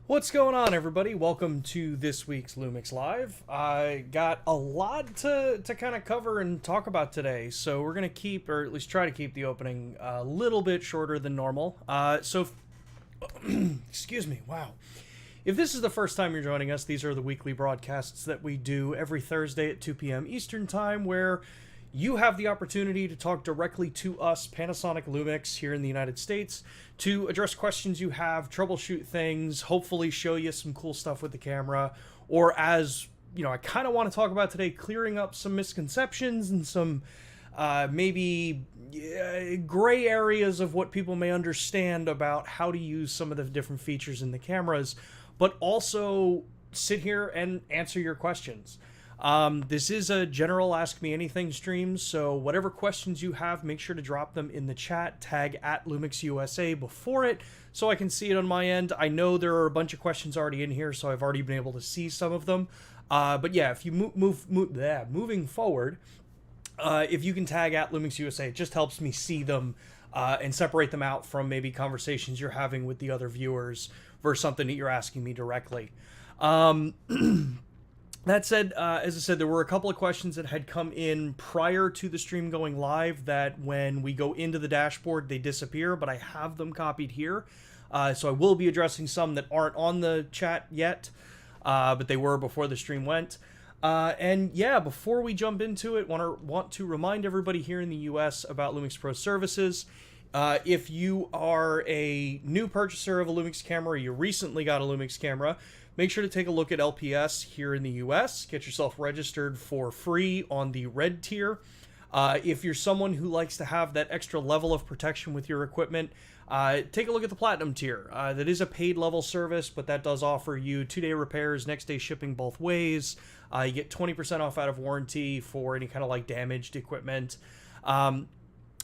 What's going on, everybody? Welcome to this week's Lumix Live. I got a lot to kind of cover and talk about today, so we're going to keep, or at least try to keep, the opening a little bit shorter than normal. Excuse me, wow. If this is the first time you're joining us, these are the weekly broadcasts that we do every Thursday at 2 p.m. Eastern Time, where you have the opportunity to talk directly to us, Panasonic Lumix, here in the United States, to address questions you have, troubleshoot things, hopefully show you some cool stuff with the camera, or as, you know, I kind of want to talk about today, clearing up some misconceptions and some maybe gray areas of what people may understand about how to use some of the different features in the cameras, but also sit here and answer your questions. This is a general Ask Me Anything stream, so whatever questions you have, make sure to drop them in the chat, tag at Lumix USA before it, so I can see it on my end. I know there are a bunch of questions already in here, so I've already been able to see some of them. But yeah, if you moving forward, if you can tag at Lumix USA, it just helps me see them and separate them out from maybe conversations you're having with the other viewers versus something that you're asking me directly. That said, as I said, there were a couple of questions that had come in prior to the stream going live that when we go into the dashboard, they disappear, but I have them copied here. So I will be addressing some that aren't on the chat yet, but they were before the stream went. And yeah, before we jump into it, want to remind everybody here in the US about Lumix Pro Services. If you are a new purchaser of a Lumix camera, or you recently got a Lumix camera, make sure to take a look at LPS here in the US. Get yourself registered for free on the red tier. If you're someone who likes to have that extra level of protection with your equipment, take a look at the platinum tier. That is a paid level service, but that does offer you 2-day repairs, next day shipping both ways. You get 20% off out of warranty for any kind of like damaged equipment.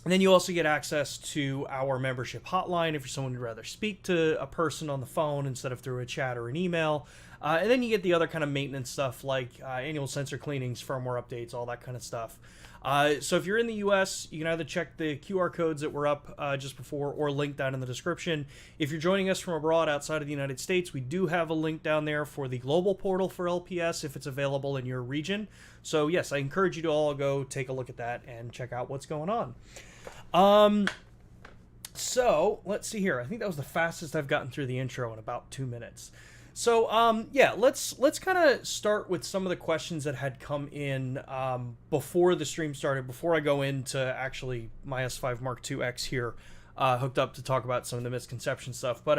And then you also get access to our membership hotline if you're someone who'd rather speak to a person on the phone instead of through a chat or an email. And then you get the other kind of maintenance stuff like annual sensor cleanings, firmware updates, all that kind of stuff. So if you're in the US, you can either check the QR codes that were up just before or link down in the description. If you're joining us from abroad outside of the United States, we do have a link down there for the global portal for LPS if it's available in your region. So yes, I encourage you to all go take a look at that and check out what's going on. So let's see here. I think that was the fastest I've gotten through the intro in about 2 minutes. So, yeah, let's kind of start with some of the questions that had come in, before the stream started, before I go into actually my S5 Mark II X here, hooked up to talk about some of the misconception stuff. But,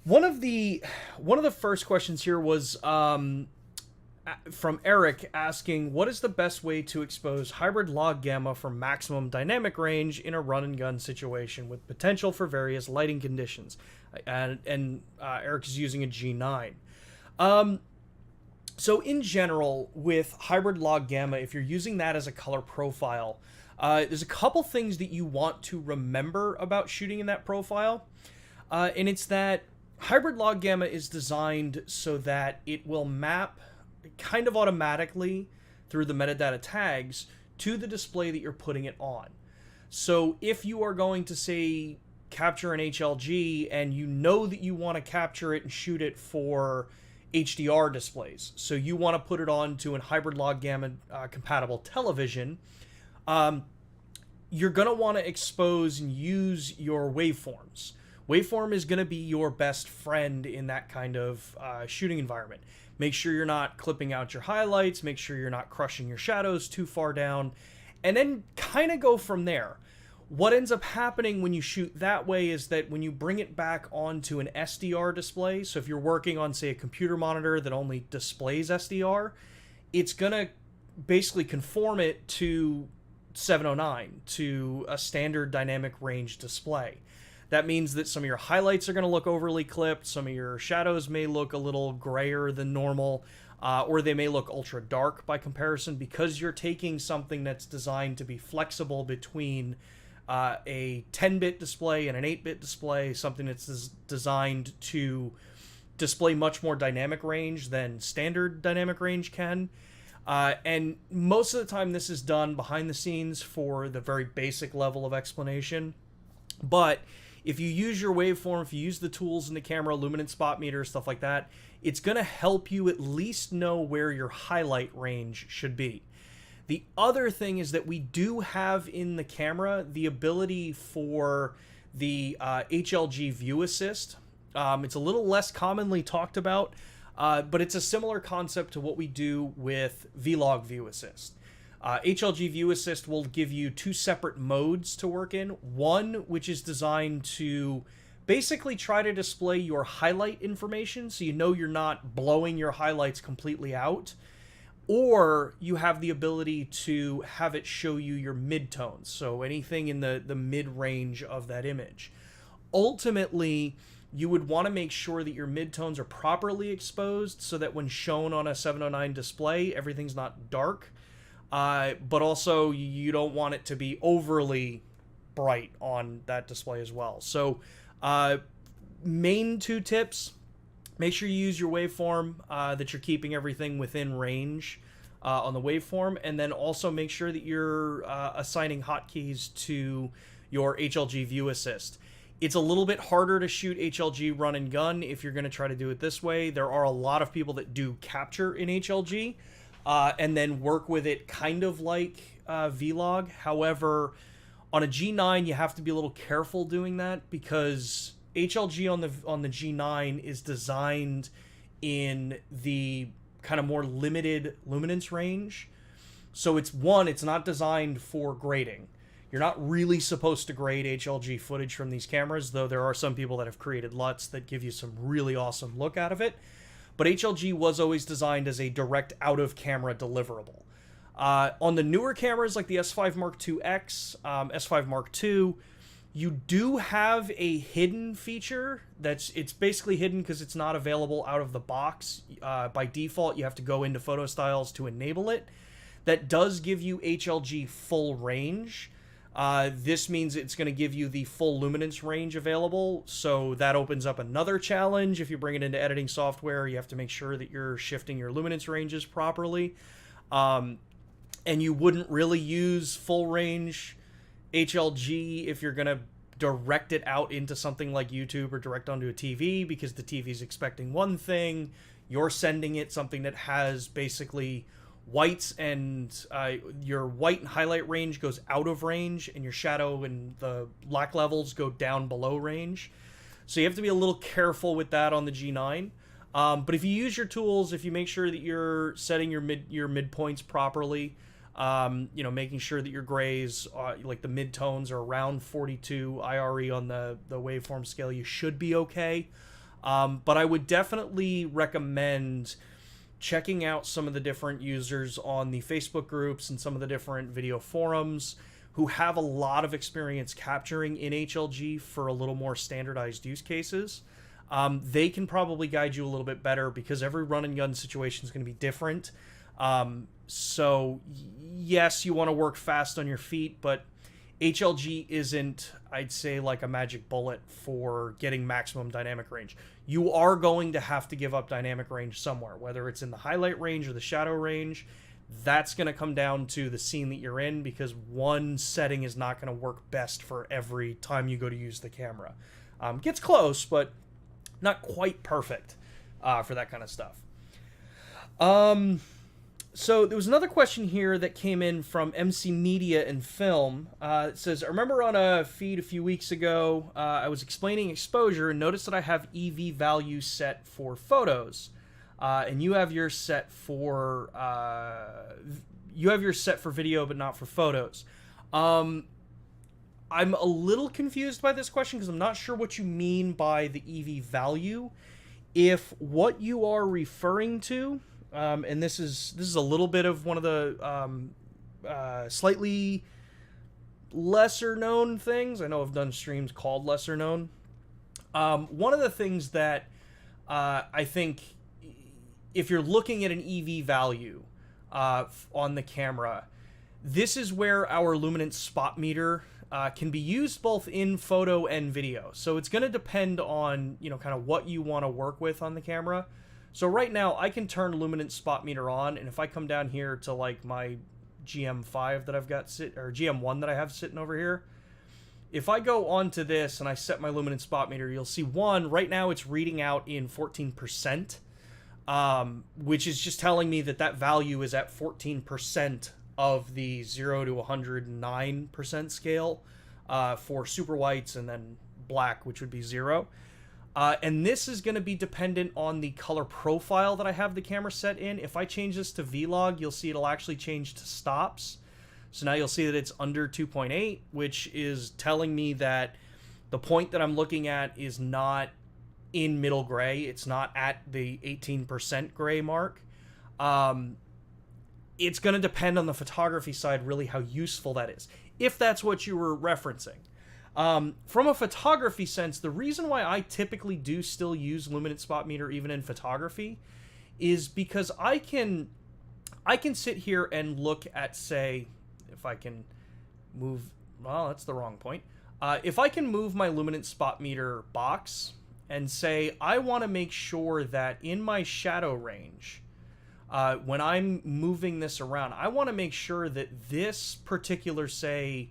one of the first questions here was, from Eric asking, what is the best way to expose hybrid log gamma for maximum dynamic range in a run and gun situation with potential for various lighting conditions? And Eric is using a G9. So in general, with hybrid log gamma, if you're using that as a color profile, there's a couple things that you want to remember about shooting in that profile. And it's that hybrid log gamma is designed so that it will map kind of automatically through the metadata tags to the display that you're putting it on. So if you are going to, say, capture an HLG and you know that you want to capture it and shoot it for HDR displays, so you want to put it onto a hybrid log gamma compatible television, you're going to want to expose and use your waveforms. Waveform is going to be your best friend in that kind of shooting environment. Make sure you're not clipping out your highlights, make sure you're not crushing your shadows too far down, and then kind of go from there. What ends up happening when you shoot that way is that when you bring it back onto an SDR display, so if you're working on, say, a computer monitor that only displays SDR, it's going to basically conform it to 709, to a standard dynamic range display. That means that some of your highlights are going to look overly clipped, some of your shadows may look a little grayer than normal, or they may look ultra dark by comparison, because you're taking something that's designed to be flexible between a 10-bit display and an 8-bit display, something that's designed to display much more dynamic range than standard dynamic range can. And most of the time this is done behind the scenes for the very basic level of explanation. But if you use your waveform, if you use the tools in the camera, luminance spot meter, stuff like that, it's going to help you at least know where your highlight range should be. The other thing is that we do have in the camera the ability for the HLG View Assist. It's a little less commonly talked about, but it's a similar concept to what we do with Vlog View Assist. HLG View Assist will give you two separate modes to work in. One, which is designed to basically try to display your highlight information so you know you're not blowing your highlights completely out. Or you have the ability to have it show you your midtones, so anything in the mid-range of that image. Ultimately, you would want to make sure that your midtones are properly exposed so that when shown on a 709 display, everything's not dark. But also, you don't want it to be overly bright on that display as well. So, main two tips: make sure you use your waveform, that you're keeping everything within range on the waveform, and then also make sure that you're assigning hotkeys to your HLG View Assist. It's a little bit harder to shoot HLG run and gun if you're going to try to do it this way. There are a lot of people that do capture in HLG and then work with it kind of like Vlog. However, on a G9, you have to be a little careful doing that because HLG on the G9 is designed in the kind of more limited luminance range. So it's not designed for grading. You're not really supposed to grade HLG footage from these cameras, though there are some people that have created Luts that give you some really awesome look out of it. But HLG was always designed as a direct out-of-camera deliverable. On the newer cameras like the S5 Mark II X, S5 Mark II, you do have a hidden feature it's basically hidden because it's not available out of the box. By default, you have to go into photo styles to enable it. That does give you HLG full range. This means it's going to give you the full luminance range available, so that opens up another challenge. If you bring it into editing software, you have to make sure that you're shifting your luminance ranges properly. And you wouldn't really use full range HLG if you're going to direct it out into something like YouTube or direct onto a TV, because the TV's expecting one thing, you're sending it something that has basically whites, and your white and highlight range goes out of range, and your shadow and the black levels go down below range. So you have to be a little careful with that on the G9. But if you use your tools, if you make sure that you're setting your midpoints properly, making sure that your grays, like the midtones, are around 42 IRE on the waveform scale, you should be okay. But I would definitely recommend checking out some of the different users on the Facebook groups and some of the different video forums who have a lot of experience capturing in HLG for a little more standardized use cases. They can probably guide you a little bit better because every run and gun situation is going to be different. So yes, you want to work fast on your feet, but HLG isn't, I'd say, like a magic bullet for getting maximum dynamic range. You are going to have to give up dynamic range somewhere, whether it's in the highlight range or the shadow range. That's going to come down to the scene that you're in, because one setting is not going to work best for every time you go to use the camera. Gets close, but not quite perfect for that kind of stuff. So there was another question here that came in from MC Media and Film. It says, I remember on a feed a few weeks ago, I was explaining exposure and noticed that I have EV value set for photos. And you have yours set for video, but not for photos. I'm a little confused by this question because I'm not sure what you mean by the EV value. If what you are referring to, and this is a little bit of one of the slightly lesser known things. I know I've done streams called lesser known. One of the things that I think, if you're looking at an EV value on the camera, this is where our luminance spot meter can be used both in photo and video. So it's going to depend on, kind of what you want to work with on the camera. So right now I can turn luminance spot meter on, and if I come down here to like my GM5 that I've got or GM1 that I have sitting over here, if I go onto this and I set my luminance spot meter, you'll see one, right now it's reading out in 14%, which is just telling me that that value is at 14% of the 0 to 109% scale for super whites, and then black, which would be 0. And this is going to be dependent on the color profile that I have the camera set in. If I change this to Vlog, you'll see it'll actually change to stops. So now you'll see that it's under 2.8, which is telling me that the point that I'm looking at is not in middle gray. It's not at the 18% gray mark. It's going to depend on the photography side really how useful that is, if that's what you were referencing. From a photography sense, the reason why I typically do still use luminance spot meter even in photography is because I can sit here and look at, say, if I can move, well, that's the wrong point. If I can move my luminance spot meter box and say, I want to make sure that in my shadow range, when I'm moving this around, I want to make sure that this particular, say,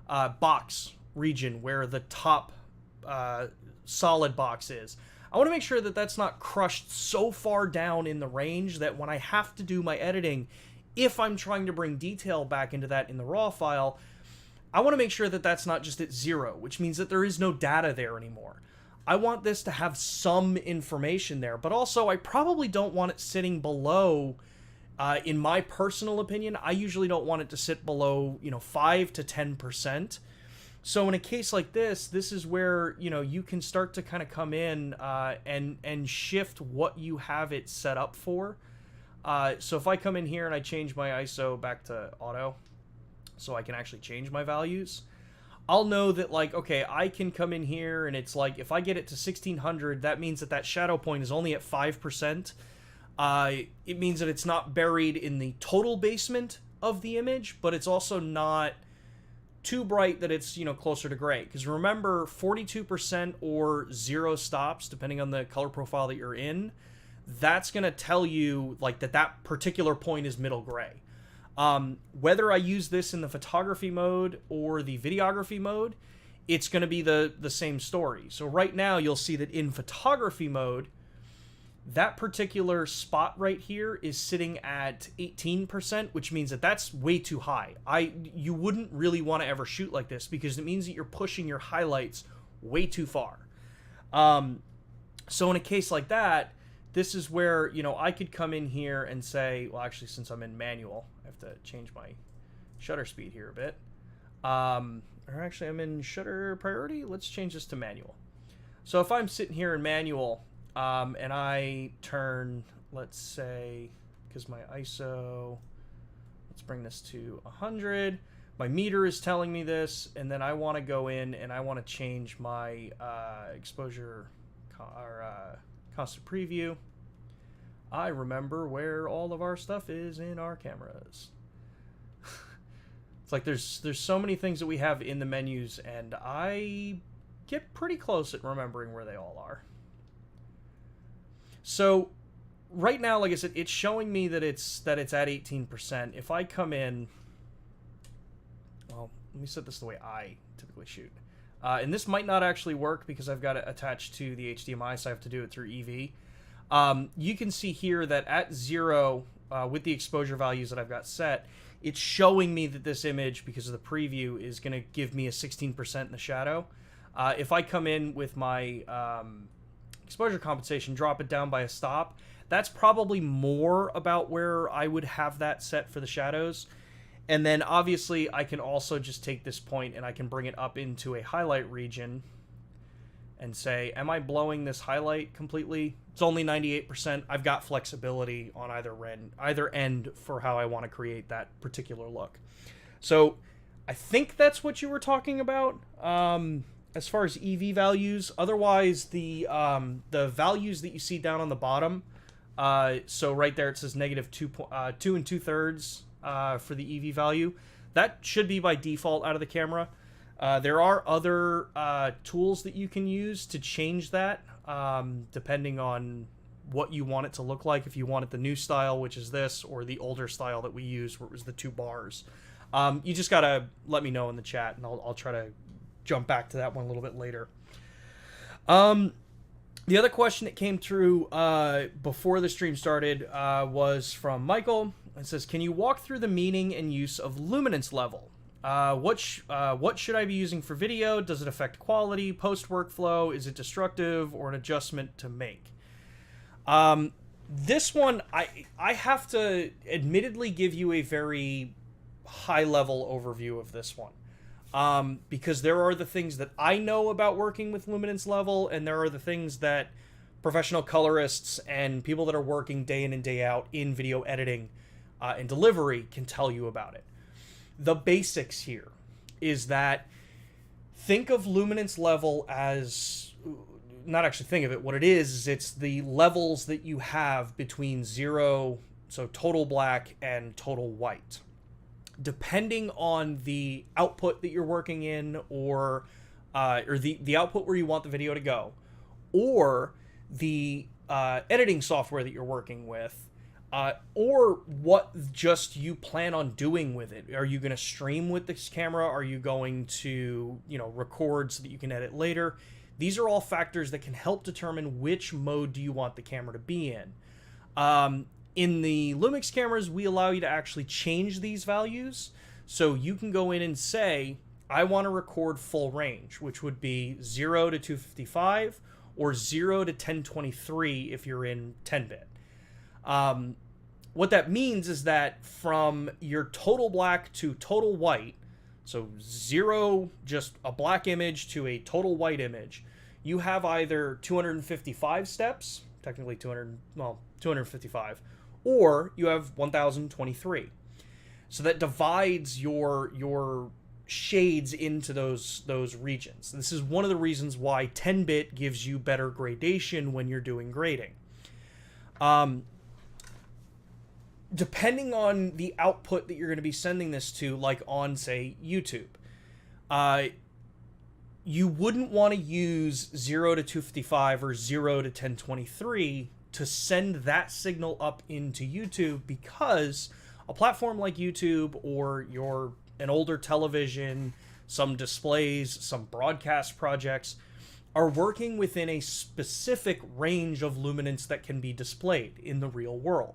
box region where the top solid box is, I want to make sure that that's not crushed so far down in the range that when I have to do my editing, if I'm trying to bring detail back into that in the raw file, I want to make sure that that's not just at 0, which means that there is no data there anymore. I want this to have some information there, but also I probably don't want it sitting below, in my personal opinion, I usually don't want it to sit below, 5 to 10%. So in a case like this, this is where, you can start to kind of come in and shift what you have it set up for. So if I come in here and I change my ISO back to auto, so I can actually change my values, I'll know that, like, okay, I can come in here and it's like, if I get it to 1600, that means that that shadow point is only at 5%. It means that it's not buried in the total basement of the image, but it's also not too bright that it's, closer to gray. Because remember, 42% or 0 stops, depending on the color profile that you're in, that's going to tell you, like, that particular point is middle gray. Whether I use this in the photography mode or the videography mode, it's going to be the same story. So right now, you'll see that in photography mode, that particular spot right here is sitting at 18%, which means that that's way too high. You wouldn't really want to ever shoot like this because it means that you're pushing your highlights way too far. So in a case like that, this is where, I could come in here and say, well, actually, since I'm in manual, I have to change my shutter speed here a bit. Or actually, I'm in shutter priority. Let's change this to manual. So if I'm sitting here in manual, and I turn, let's say, because my ISO, let's bring this to 100. My meter is telling me this, and then I want to go in and I want to change my exposure or constant preview. I remember where all of our stuff is in our cameras. It's like there's so many things that we have in the menus, and I get pretty close at remembering where they all are. So right now, like I said, it's showing me that it's at 18%. If I come in, well, let me set this the way I typically shoot. And this might not actually work because I've got it attached to the HDMI, so I have to do it through EV. You can see here that at 0, with the exposure values that I've got set, it's showing me that this image, because of the preview, is going to give me a 16% in the shadow. If I come in with my exposure compensation, drop it down by a stop, that's probably more about where I would have that set for the shadows. And then obviously I can also just take this point and I can bring it up into a highlight region and say, am I blowing this highlight completely? It's only 98%. I've got flexibility on either end for how I want to create that particular look. So I think that's what you were talking about. As far as EV values, otherwise the values that you see down on the bottom, so right there it says negative 2 2/3 for the EV value. That should be by default out of the camera. There are other tools that you can use to change that, depending on what you want it to look like. If you want it the new style, which is this, or the older style that we use, where it was the 2 bars. You just gotta let me know in the chat, and I'll try to jump back to that one a little bit later. The other question that came through before the stream started was from Michael. It says, can you walk through the meaning and use of luminance level? What should I be using for video? Does it affect quality, post workflow? Is it destructive or an adjustment to make? This one, I have to admittedly give you a very high level overview of this one. Because there are the things that I know about working with luminance level, and there are the things that professional colorists and people that are working day in and day out in video editing and delivery can tell you about it. The basics here is that think of luminance level as, not actually think of it, what it is it's the levels that you have between 0, so total black, and total white. Depending on the output that you're working in, or the output where you want the video to go, or the editing software that you're working with, or what just you plan on doing with it. Are you going to stream with this camera? Are you going to, record so that you can edit later? These are all factors that can help determine which mode do you want the camera to be in. In the Lumix cameras, we allow you to actually change these values. So you can go in and say, I want to record full range, which would be 0 to 255 or 0 to 1023 if you're in 10-bit. What that means is that from your total black to total white, so 0, just a black image, to a total white image, you have either 255 steps, technically 255, or you have 1023. So that divides your shades into those regions. This is one of the reasons why 10-bit gives you better gradation when you're doing grading. Depending on the output that you're going to be sending this to, like on, say, YouTube, you wouldn't want to use 0 to 255 or 0 to 1023 to send that signal up into YouTube, because a platform like YouTube or an older television, some displays, some broadcast projects are working within a specific range of luminance that can be displayed in the real world.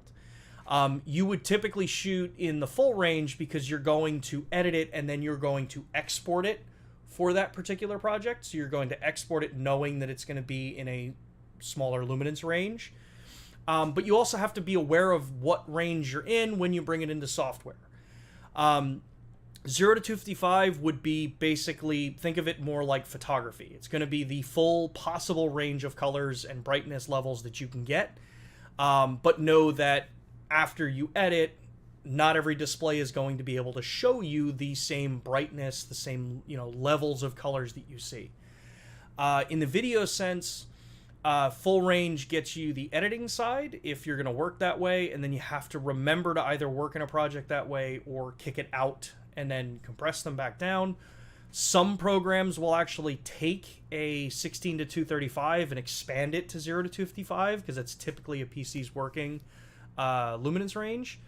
You would typically shoot in the full range because you're going to edit it and then you're going to export it for that particular project. So you're going to export it knowing that it's going to be in a smaller luminance range. But you also have to be aware of what range you're in when you bring it into software. 0 to 255 would be basically, think of it more like photography. It's going to be the full possible range of colors and brightness levels that you can get. But know that after you edit, not every display is going to be able to show you the same brightness, the same levels of colors that you see. In the video sense, full range gets you the editing side if you're going to work that way, and then you have to remember to either work in a project that way or kick it out and then compress them back down. Some programs will actually take a 16 to 235 and expand it to 0 to 255 because that's typically a PC's working luminance range.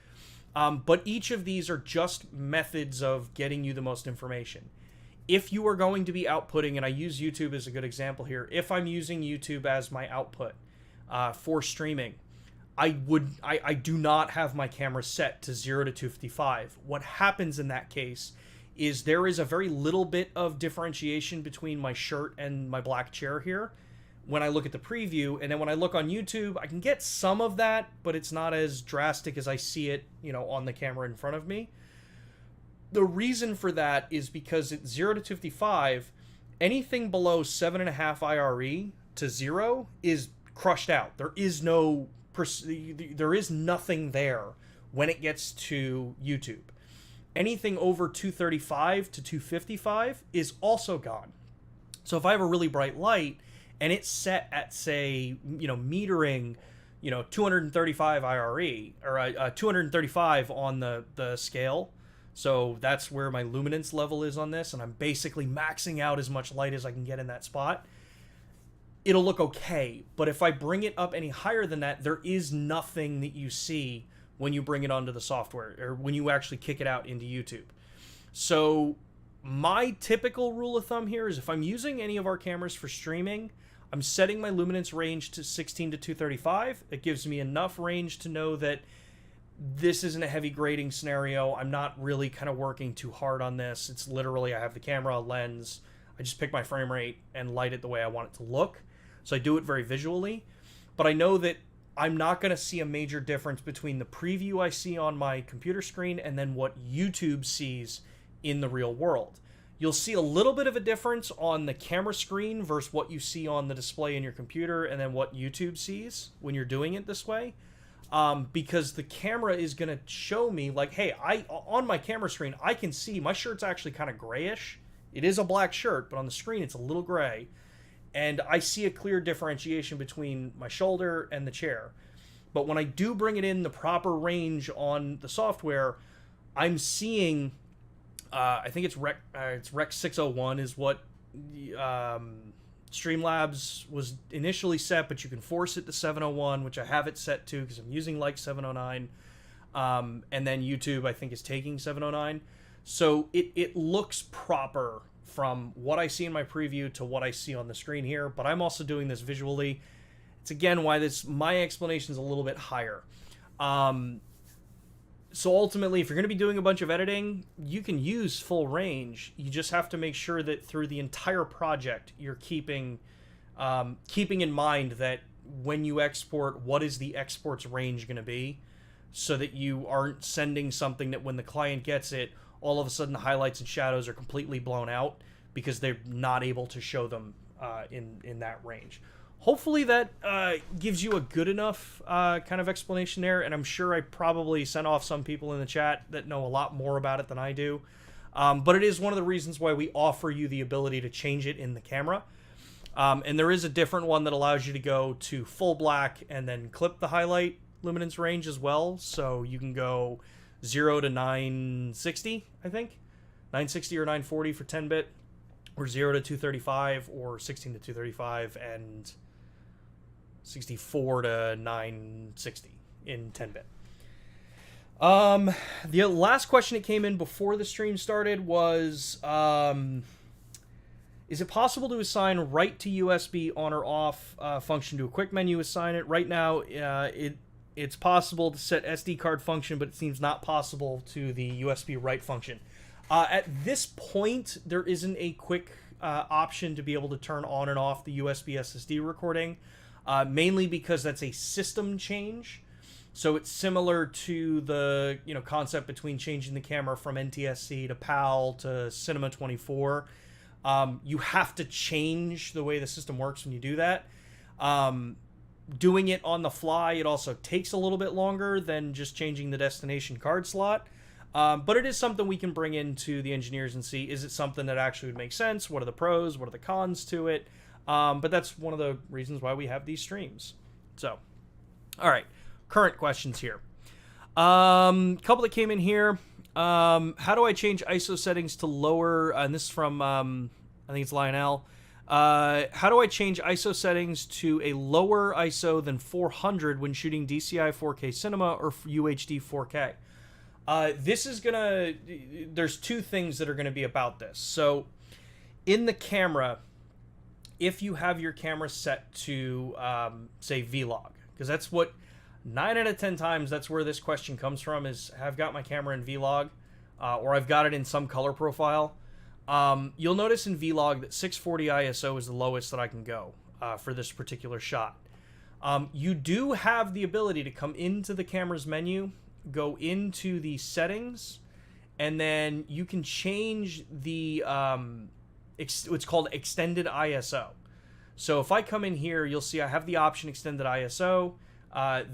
But each of these are just methods of getting you the most information. If you are going to be outputting, and I use YouTube as a good example here, if I'm using YouTube as my output for streaming, I do not have my camera set to 0 to 255. What happens in that case is there is a very little bit of differentiation between my shirt and my black chair here when I look at the preview, and then when I look on YouTube, I can get some of that, but it's not as drastic as I see it, on the camera in front of me. The reason for that is because at 0 to 255, anything below 7.5 IRE to 0 is crushed out. There is nothing there when it gets to YouTube. Anything over 235 to 255 is also gone. So if I have a really bright light and it's set at, say, metering, 235 IRE, or 235 on the scale, so that's where my luminance level is on this, and I'm basically maxing out as much light as I can get in that spot, it'll look okay. But if I bring it up any higher than that, there is nothing that you see when you bring it onto the software, or when you actually kick it out into YouTube. So my typical rule of thumb here is if I'm using any of our cameras for streaming, I'm setting my luminance range to 16 to 235. It gives me enough range to know that this isn't a heavy grading scenario. I'm not really kind of working too hard on this. It's literally, I have the camera, a lens, I just pick my frame rate and light it the way I want it to look. So I do it very visually, but I know that I'm not going to see a major difference between the preview I see on my computer screen and then what YouTube sees in the real world. You'll see a little bit of a difference on the camera screen versus what you see on the display in your computer and then what YouTube sees when you're doing it this way. Because the camera is going to show me like, hey, on my camera screen, I can see my shirt's actually kind of grayish. It is a black shirt, but on the screen, it's a little gray. And I see a clear differentiation between my shoulder and the chair. But when I do bring it in the proper range on the software, I'm seeing, I think it's Rec 601 is what Streamlabs was initially set, but you can force it to 701, which I have it set to because I'm using like 709. And then YouTube, I think, is taking 709. So it looks proper from what I see in my preview to what I see on the screen here, but I'm also doing this visually. It's again why my explanation is a little bit higher. So ultimately, if you're going to be doing a bunch of editing, you can use full range. You just have to make sure that through the entire project, you're keeping in mind that when you export, what is the export's range going to be, so that you aren't sending something that when the client gets it, all of a sudden the highlights and shadows are completely blown out because they're not able to show them in that range. Hopefully that gives you a good enough kind of explanation there, and I'm sure I probably sent off some people in the chat that know a lot more about it than I do. But it is one of the reasons why we offer you the ability to change it in the camera. And there is a different one that allows you to go to full black and then clip the highlight luminance range as well. So you can go 0 to 960, I think. 960 or 940 for 10-bit, or 0 to 235, or 16 to 235, and 64 to 960 in 10-bit. The last question that came in before the stream started was, is it possible to assign write to USB on or off function to a quick menu? Assign it right now. It's possible to set SD card function, but it seems not possible to the USB write function. At this point, there isn't a quick option to be able to turn on and off the USB SSD recording, mainly because that's a system change. So it's similar to the concept between changing the camera from NTSC to PAL to Cinema 24. You have to change the way the system works when you do that. Doing it on the fly, it also takes a little bit longer than just changing the destination card slot. But it is something we can bring into the engineers and see, is it something that actually would make sense? What are the pros? What are the cons to it? But that's one of the reasons why we have these streams. So, all right, current questions here. Couple that came in here. How do I change ISO settings to lower? And this is from, I think it's Lionel. How do I change ISO settings to a lower ISO than 400 when shooting DCI 4K cinema or UHD 4K? This is gonna, there's two things that are gonna be about this. So in the camera, if you have your camera set to, say, Vlog, because that's what 9 out of 10 times, that's where this question comes from, is I've got my camera in Vlog, or I've got it in some color profile. You'll notice in Vlog that 640 ISO is the lowest that I can go for this particular shot. You do have the ability to come into the camera's menu, go into the settings, and then you can change the what's called extended ISO. So if I come in here, you'll see I have the option extended ISO.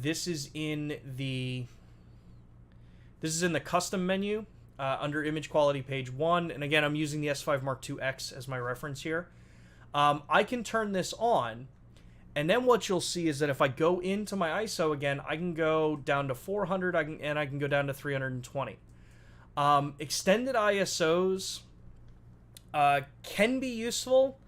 This is in the custom menu under image quality page 1, and again I'm using the S5 Mark II X as my reference here. I can turn this on, and then what you'll see is that if I go into my ISO again, I can go down to 400, and I can go down to 320. Extended ISOs can be useful,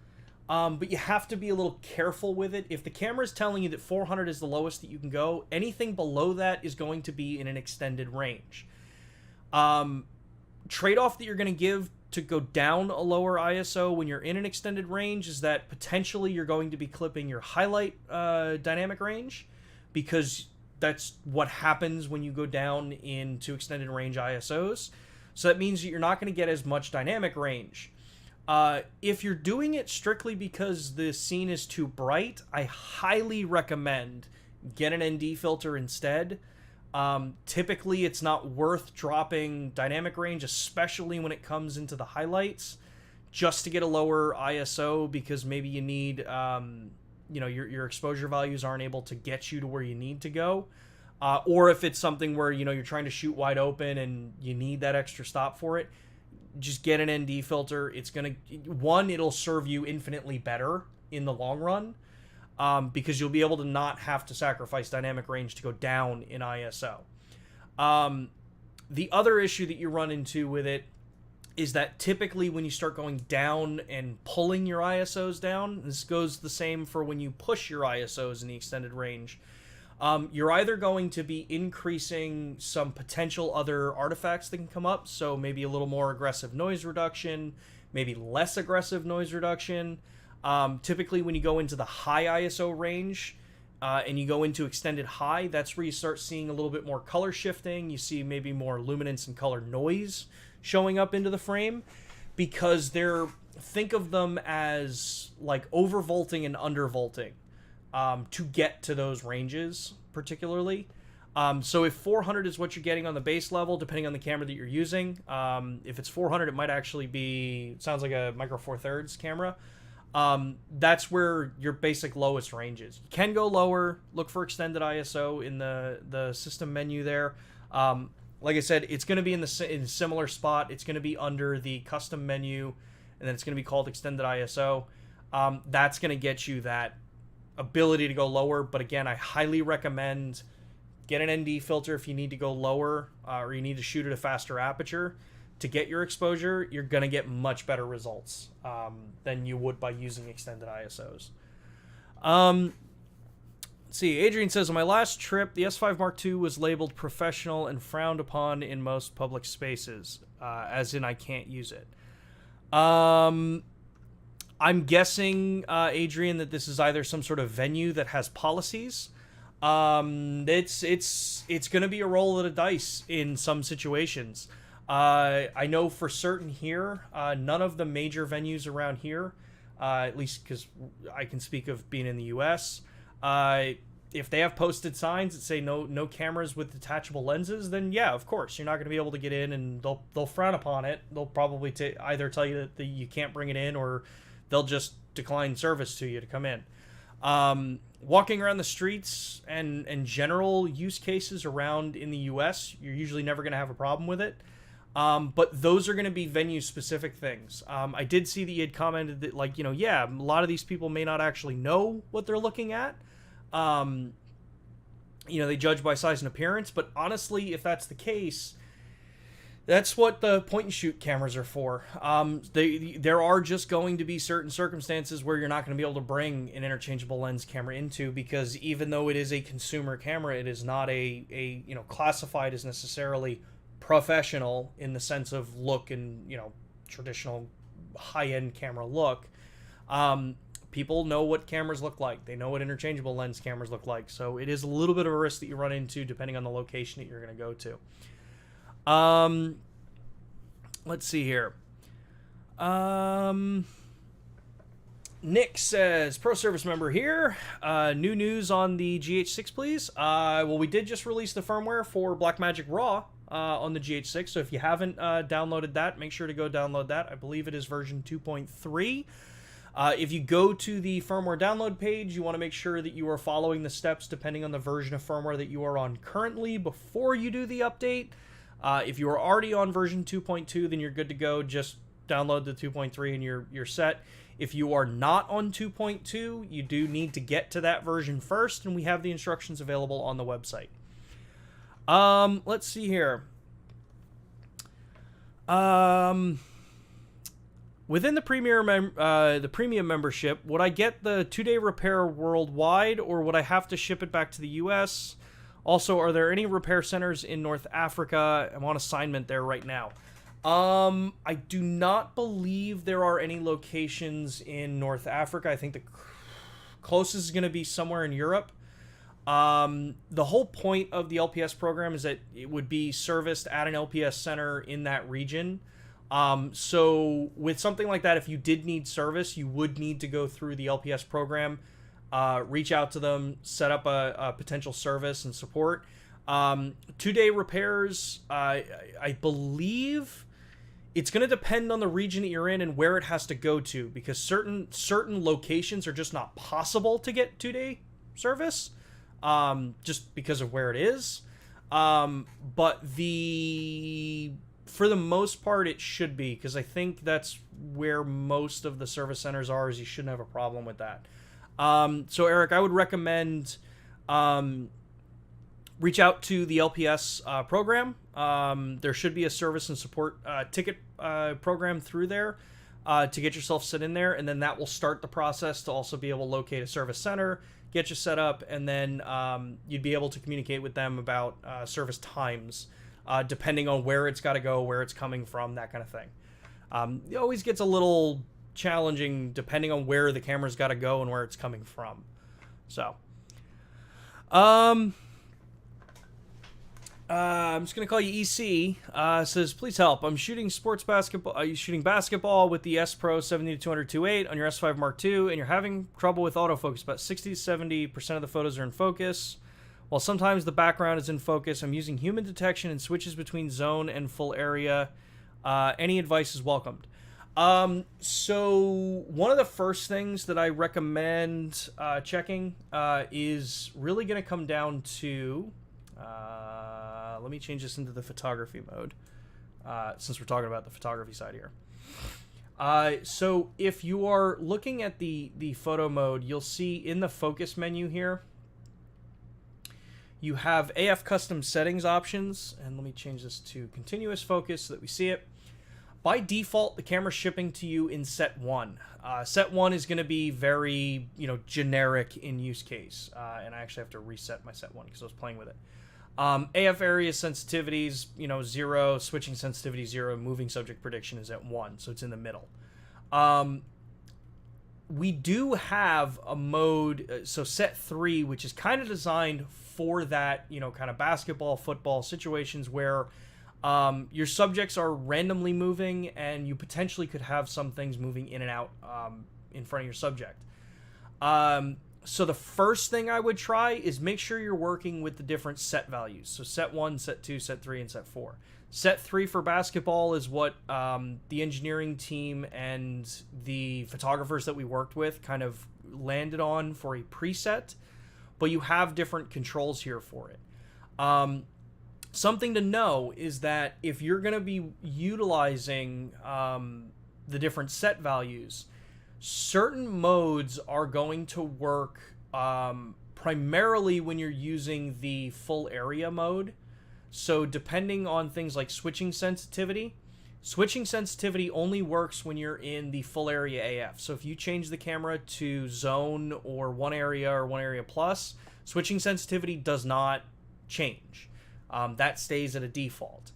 but you have to be a little careful with it. If the camera is telling you that 400 is the lowest that you can go, anything below that is going to be in an extended range. Trade-off that you're going to give to go down a lower ISO when you're in an extended range is that potentially you're going to be clipping your highlight dynamic range, because that's what happens when you go down into extended range ISOs. So that means that you're not going to get as much dynamic range. If you're doing it strictly because the scene is too bright, I highly recommend get an ND filter instead. Typically, it's not worth dropping dynamic range, especially when it comes into the highlights, just to get a lower ISO, because maybe you need, your exposure values aren't able to get you to where you need to go. Or if it's something where, you're trying to shoot wide open and you need that extra stop for it, just get an ND filter. It's it'll serve you infinitely better in the long run. Because you'll be able to not have to sacrifice dynamic range to go down in ISO. The other issue that you run into with it is that typically when you start going down and pulling your ISOs down, this goes the same for when you push your ISOs in the extended range, you're either going to be increasing some potential other artifacts that can come up, so maybe a little more aggressive noise reduction, maybe less aggressive noise reduction. Typically when you go into the high ISO range and you go into extended high, that's where you start seeing a little bit more color shifting. You see maybe more luminance and color noise showing up into the frame, because think of them as like overvolting and undervolting to get to those ranges particularly. So if 400 is what you're getting on the base level, depending on the camera that you're using, if it's 400, it might actually be, sounds like a Micro Four Thirds camera. That's where your basic lowest range is. You can go lower, look for extended ISO in the system menu there. Like I said, it's going to be in a similar spot. It's going to be under the custom menu, and then it's going to be called extended ISO. That's going to get you that ability to go lower. But again, I highly recommend get an ND filter if you need to go lower, or you need to shoot at a faster aperture. To get your exposure, you're going to get much better results than you would by using extended ISOs. Let's see, Adrian says, on my last trip, the S5 Mark II was labeled professional and frowned upon in most public spaces, as in I can't use it. I'm guessing, Adrian, that this is either some sort of venue that has policies. It's going to be a roll of the dice in some situations. I know for certain here, none of the major venues around here, at least because I can speak of being in the U.S., if they have posted signs that say no cameras with detachable lenses, then yeah, of course, you're not going to be able to get in, and they'll frown upon it. They'll probably either tell you that you can't bring it in, or they'll just decline service to you to come in. Walking around the streets and general use cases around in the U.S., you're usually never going to have a problem with it. But those are going to be venue-specific things. I did see that you had commented that, like, a lot of these people may not actually know what they're looking at. They judge by size and appearance, but honestly, if that's the case, that's what the point-and-shoot cameras are for. There are just going to be certain circumstances where you're not going to be able to bring an interchangeable lens camera into, because even though it is a consumer camera, it is not classified as necessarily professional in the sense of look and traditional high-end camera look. People know what cameras look like. They know what interchangeable lens cameras look like. So it is a little bit of a risk that you run into depending on the location that you're going to go to. Let's see here. Nick says, Pro Service member here. New news on the GH6, please. Well, we did just release the firmware for Blackmagic Raw on the GH6. So if you haven't downloaded that, make sure to go download that. I believe it is version 2.3. If you go to the firmware download page, you want to make sure that you are following the steps depending on the version of firmware that you are on currently before you do the update. If you are already on version 2.2, then you're good to go. Just download the 2.3 and you're set. If you are not on 2.2, you do need to get to that version first, and we have the instructions available on the website. Let's see here. Within the premium membership, would I get the 2-day repair worldwide, or would I have to ship it back to the U.S.? Also, are there any repair centers in North Africa? I'm on assignment there right now. I do not believe there are any locations in North Africa. I think the closest is going to be somewhere in Europe. The whole point of the LPS program is that it would be serviced at an LPS center in that region. So with something like that, if you did need service, you would need to go through the LPS program, reach out to them, set up a potential service and support. 2-day repairs, I believe it's going to depend on the region that you're in and where it has to go to, because certain locations are just not possible to get 2-day service, just because of where it is. But for the most part, it should be, because I think that's where most of the service centers are, is you shouldn't have a problem with that. So Eric, I would recommend reach out to the LPS program. There should be a service and support ticket program through there to get yourself set in there, and then that will start the process to also be able to locate a service center, get you set up, and then you'd be able to communicate with them about service times, depending on where it's got to go, where it's coming from, that kind of thing. It always gets a little challenging depending on where the camera's got to go and where it's coming from. So, I'm just going to call you EC. Says, please help. I'm shooting sports basketball. Are you shooting basketball with the S Pro 70-200 2.8 on your S5 Mark II, and you're having trouble with autofocus. About 60 to 70% of the photos are in focus. While sometimes the background is in focus, I'm using human detection and switches between zone and full area. Any advice is welcomed. So one of the first things that I recommend checking is really going to come down to... let me change this into the photography mode, since we're talking about the photography side here. So if you are looking at the photo mode, you'll see in the focus menu here, you have AF custom settings options, and let me change this to continuous focus so that we see it. By default, the camera's shipping to you in set 1. Set 1 is going to be very, generic in use case, and I actually have to reset my set 1 because I was playing with it. AF area sensitivities, 0, switching sensitivity 0, moving subject prediction is at 1, so it's in the middle. We do have a mode, so set 3, which is kind of designed for that, kind of basketball, football situations where your subjects are randomly moving and you potentially could have some things moving in and out in front of your subject. So the first thing I would try is make sure you're working with the different set values. So set 1, set 2, set 3, and set 4. Set 3 for basketball is what the engineering team and the photographers that we worked with kind of landed on for a preset, but you have different controls here for it. Something to know is that if you're going to be utilizing the different set values, certain modes are going to work primarily when you're using the full area mode. So depending on things like switching sensitivity only works when you're in the full area AF. So if you change the camera to zone or one area plus, switching sensitivity does not change. That stays at a default.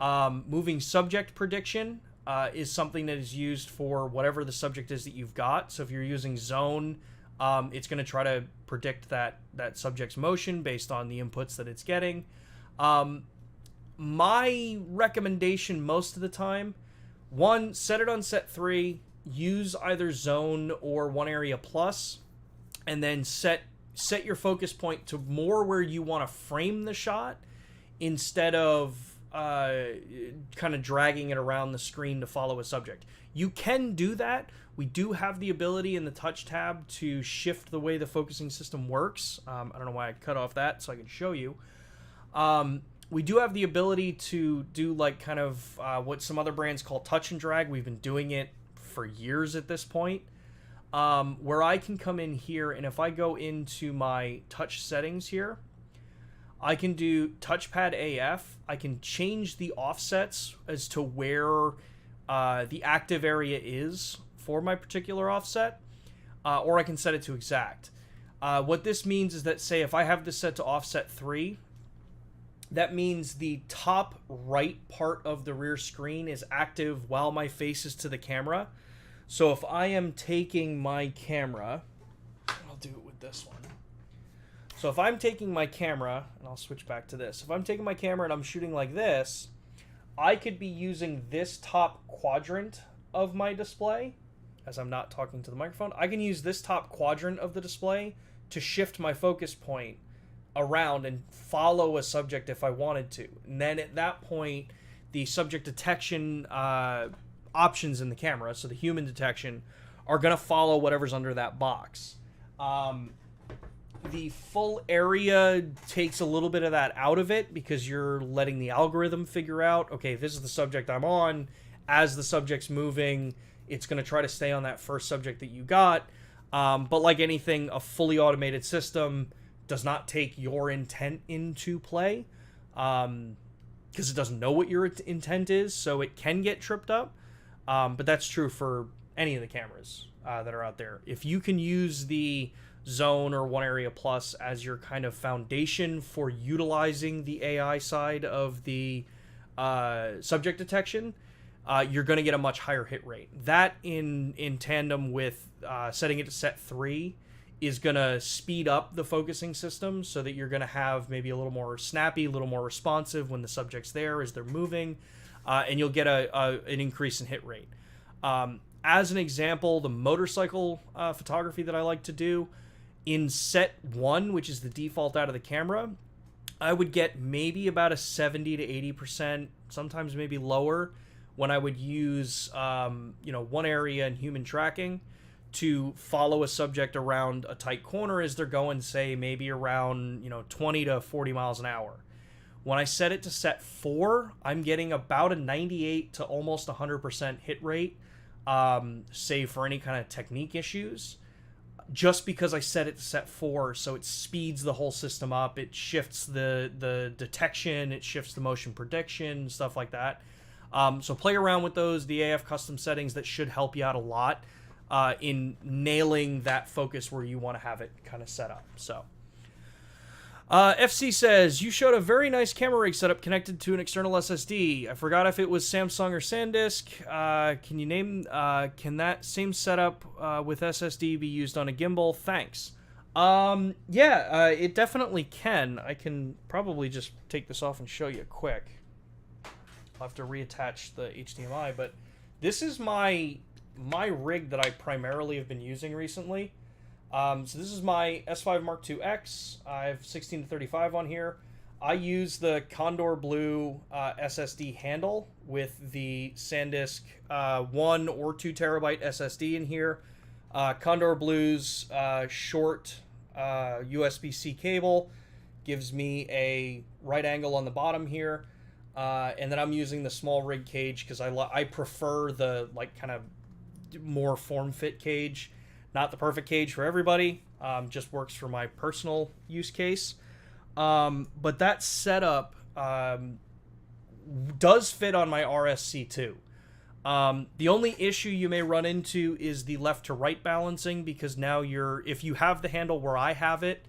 Moving subject prediction is something that is used for whatever the subject is that you've got. So if you're using zone, it's going to try to predict that subject's motion based on the inputs that it's getting. My recommendation most of the time, 1, set it on set 3, use either zone or one area plus, and then set your focus point to more where you want to frame the shot instead of kind of dragging it around the screen to follow a subject. You can do that. We do have the ability in the touch tab to shift the way the focusing system works. I don't know why I cut off that so I can show you. We do have the ability to do like kind of what some other brands call touch and drag. We've been doing it for years at this point, where I can come in here, and if I go into my touch settings here, I can do touchpad AF. I can change the offsets as to where the active area is for my particular offset, or I can set it to exact. What this means is that, say, if I have this set to offset 3, that means the top right part of the rear screen is active while my face is to the camera. So if I am taking my camera, I'll do it with this one. So if I'm taking my camera, and I'll switch back to this. If I'm taking my camera and I'm shooting like this, I could be using this top quadrant of my display, as I'm not talking to the microphone. I can use this top quadrant of the display to shift my focus point around and follow a subject if I wanted to. And then at that point, the subject detection options in the camera, so the human detection, are going to follow whatever's under that box. The full area takes a little bit of that out of it because you're letting the algorithm figure out, okay, this is the subject I'm on. As the subject's moving, it's going to try to stay on that first subject that you got. But like anything, a fully automated system does not take your intent into play because it doesn't know what your intent is, so it can get tripped up. But that's true for any of the cameras that are out there. If you can use the Zone or One Area Plus as your kind of foundation for utilizing the AI side of the subject detection, you're going to get a much higher hit rate. That in tandem with setting it to set 3 is going to speed up the focusing system so that you're going to have maybe a little more snappy, a little more responsive when the subject's there as they're moving, and you'll get an increase in hit rate. As an example, the motorcycle photography that I like to do, in set 1, which is the default out of the camera, I would get maybe about a 70 to 80%, sometimes maybe lower, when I would use one area and human tracking to follow a subject around a tight corner as they're going, say, maybe around 20 to 40 miles an hour. When I set it to set 4, I'm getting about a 98 to almost 100% hit rate, save for any kind of technique issues, just because I set it to set 4, so it speeds the whole system up. It shifts the detection, it shifts the motion prediction, stuff like that. So play around with those, the AF custom settings. That should help you out a lot in nailing that focus where you want to have it kind of set up. So FC says, you showed a very nice camera rig setup connected to an external SSD. I forgot if it was Samsung or SanDisk. Can you name, can that same setup with SSD be used on a gimbal? Thanks. It definitely can. I can probably just take this off and show you quick. I'll have to reattach the HDMI, but this is my rig that I primarily have been using recently. So this is my S5 Mark II X. I have 16 to 35 on here. I use the Condor Blue SSD handle with the SanDisk 1 or 2 terabyte SSD in here. Condor Blue's short USB-C cable gives me a right angle on the bottom here. And then I'm using the small rig cage because I prefer the kind of more form-fit cage. Not the perfect cage for everybody, just works for my personal use case. But that setup does fit on my RSC2. The only issue you may run into is the left to right balancing, because now if you have the handle where I have it,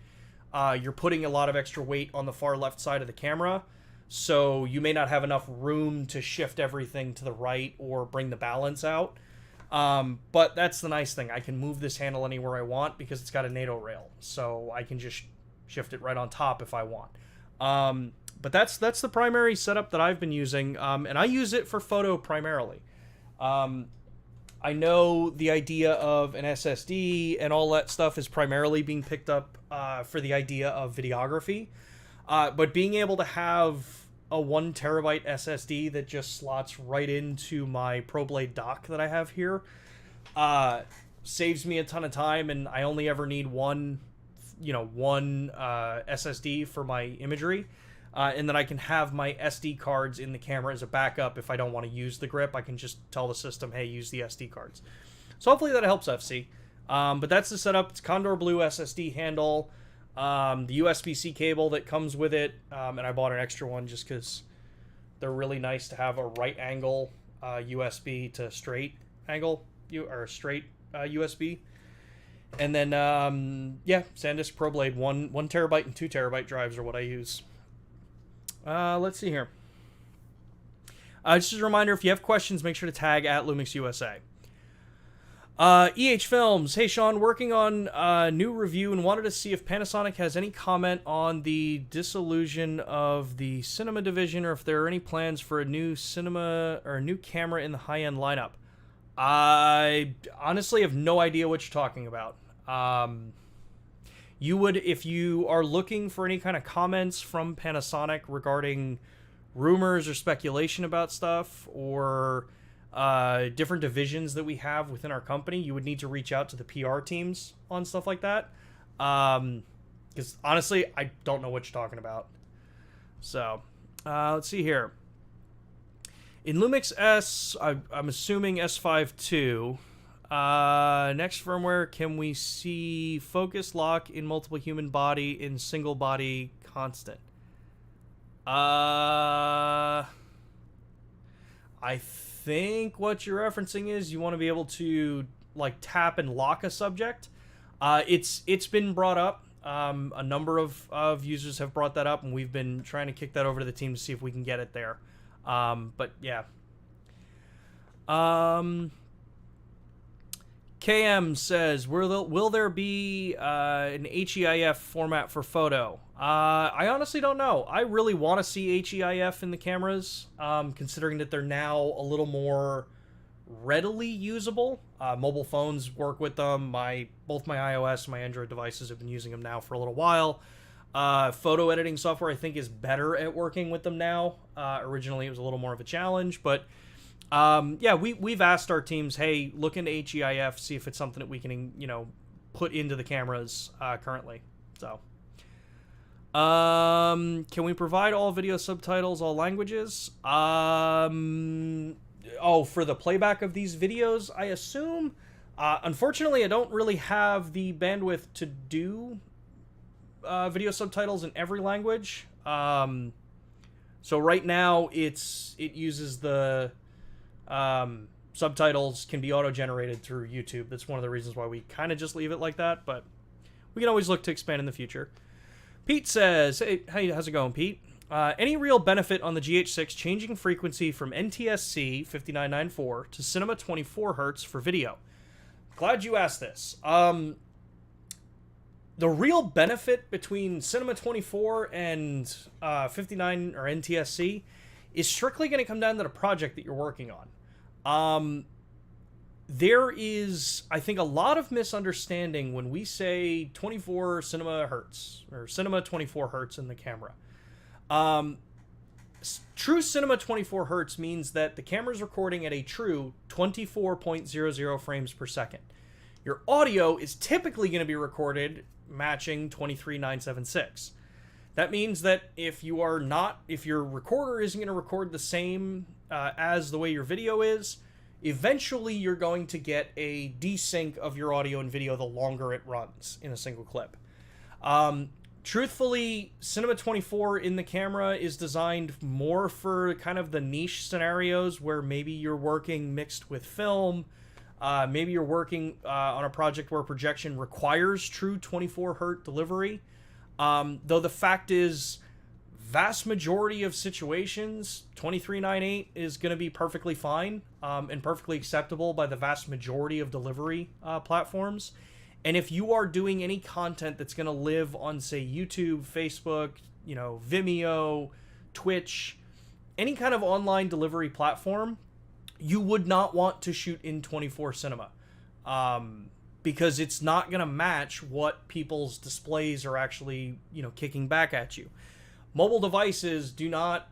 you're putting a lot of extra weight on the far left side of the camera. So you may not have enough room to shift everything to the right or bring the balance out. But that's the nice thing. I can move this handle anywhere I want because it's got a NATO rail. So I can just shift it right on top if I want. But that's the primary setup that I've been using. And I use it for photo primarily. I know the idea of an SSD and all that stuff is primarily being picked up for the idea of videography. But being able to have a 1 terabyte SSD that just slots right into my ProBlade dock that I have here saves me a ton of time, and I only ever need one SSD for my imagery, and then I can have my SD cards in the camera as a backup. If I don't want to use the grip, I can just tell the system, hey, use the SD cards. So hopefully that helps, FC. But that's the setup. It's Condor Blue SSD handle. The USB-C cable that comes with it, and I bought an extra one just because they're really nice to have a right angle USB to straight angle or straight USB. And then SanDisk ProBlade 1 terabyte and 2 terabyte drives are what I use. Let's see here. Just as a reminder, if you have questions, make sure to tag at Lumix USA. EH Films. Hey, Sean, working on a new review and wanted to see if Panasonic has any comment on the dissolution of the cinema division or if there are any plans for a new cinema or a new camera in the high-end lineup. I honestly have no idea what you're talking about. You would, if you are looking for any kind of comments from Panasonic regarding rumors or speculation about stuff or different divisions that we have within our company, you would need to reach out to the PR teams on stuff like that. Because honestly, I don't know what you're talking about. So, let's see here. In Lumix S, I'm assuming S5.2. Next firmware, can we see focus lock in multiple human body in single body constant? I think what you're referencing is you want to be able to like tap and lock a subject. It's been brought up. A number of users have brought that up, and we've been trying to kick that over to the team to see if we can get it there. But yeah. KM says, will there be an HEIF format for photo? I honestly don't know. I really want to see HEIF in the cameras, considering that they're now a little more readily usable. Mobile phones work with them. Both my iOS and my Android devices have been using them now for a little while. Photo editing software, I think, is better at working with them now. Originally, it was a little more of a challenge, but yeah, we've asked our teams, hey, look into HEIF, see if it's something that we can, put into the cameras currently. So, can we provide all video subtitles, all languages? For the playback of these videos, I assume. Unfortunately, I don't really have the bandwidth to do video subtitles in every language. So right now, it uses the subtitles can be auto-generated through YouTube. That's one of the reasons why we kind of just leave it like that, but we can always look to expand in the future. Pete says, hey, how's it going, Pete? Any real benefit on the GH6 changing frequency from NTSC 5994 to Cinema 24 Hz for video? Glad you asked this. The real benefit between Cinema 24 and 59 or NTSC is strictly going to come down to the project that you're working on. There is, I think, a lot of misunderstanding when we say 24 cinema hertz or cinema 24 hertz in the camera. True cinema 24 hertz means that the camera's recording at a true 24.00 frames per second. Your audio is typically going to be recorded matching 23976. That means that if your recorder isn't going to record the same as the way your video is, eventually you're going to get a desync of your audio and video the longer it runs in a single clip. Truthfully, Cinema 24 in the camera is designed more for kind of the niche scenarios where maybe you're working mixed with film, maybe you're working on a project where projection requires true 24 hertz delivery. Though the fact is, vast majority of situations, 2398 is going to be perfectly fine and perfectly acceptable by the vast majority of delivery platforms. And if you are doing any content that's going to live on, say, YouTube, Facebook, Vimeo, Twitch, any kind of online delivery platform, you would not want to shoot in 24 cinema. Because it's not going to match what people's displays are actually, kicking back at you. Mobile devices do not,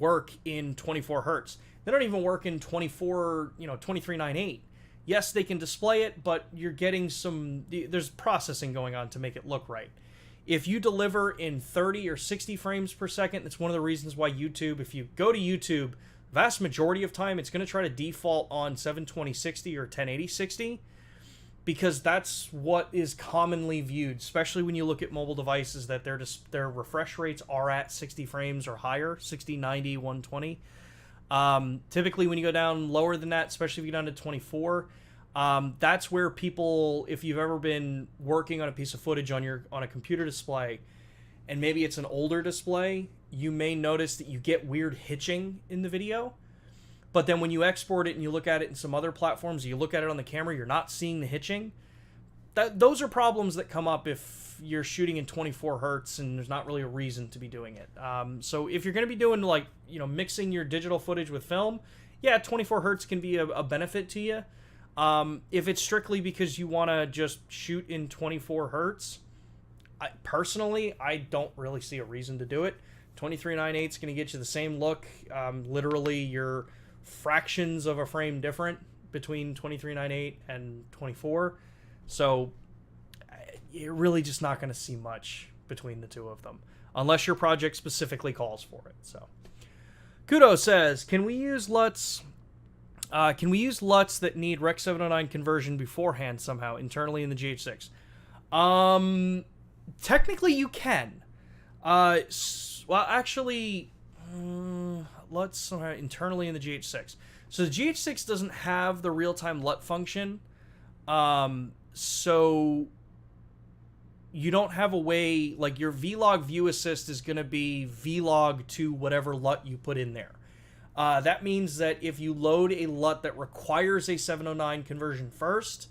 work in 24 hertz. They don't even work in 2398. Yes, they can display it, but you're getting there's processing going on to make it look right. If you deliver in 30 or 60 frames per second, that's one of the reasons why YouTube, if you go to YouTube, vast majority of time, it's going to try to default on 720/60 or 1080/60. Because that's what is commonly viewed, especially when you look at mobile devices that their refresh rates are at 60 frames or higher, 60, 90, 120. Typically, when you go down lower than that, especially if you go down to 24, that's where people, if you've ever been working on a piece of footage on a computer display, and maybe it's an older display, you may notice that you get weird hitching in the video. But then when you export it and you look at it in some other platforms, you look at it on the camera, you're not seeing the hitching. Those are problems that come up if you're shooting in 24 hertz and there's not really a reason to be doing it. So if you're going to be doing, like, mixing your digital footage with film, yeah, 24 hertz can be a benefit to you. If it's strictly because you want to just shoot in 24 hertz, personally, I don't really see a reason to do it. 23.98 is going to get you the same look. Literally, you're fractions of a frame different between 23.98 and 24. So you're really just not going to see much between the two of them, unless your project specifically calls for it. So Kudo says, can we use LUTs that need Rec 709 conversion beforehand somehow internally in the GH6? Technically you can. Well, actually, LUTs internally in the GH6. So the GH6 doesn't have the real-time LUT function. So you don't have a way, like, your Vlog view assist is going to be Vlog to whatever LUT you put in there. That means that if you load a LUT that requires a 709 conversion first,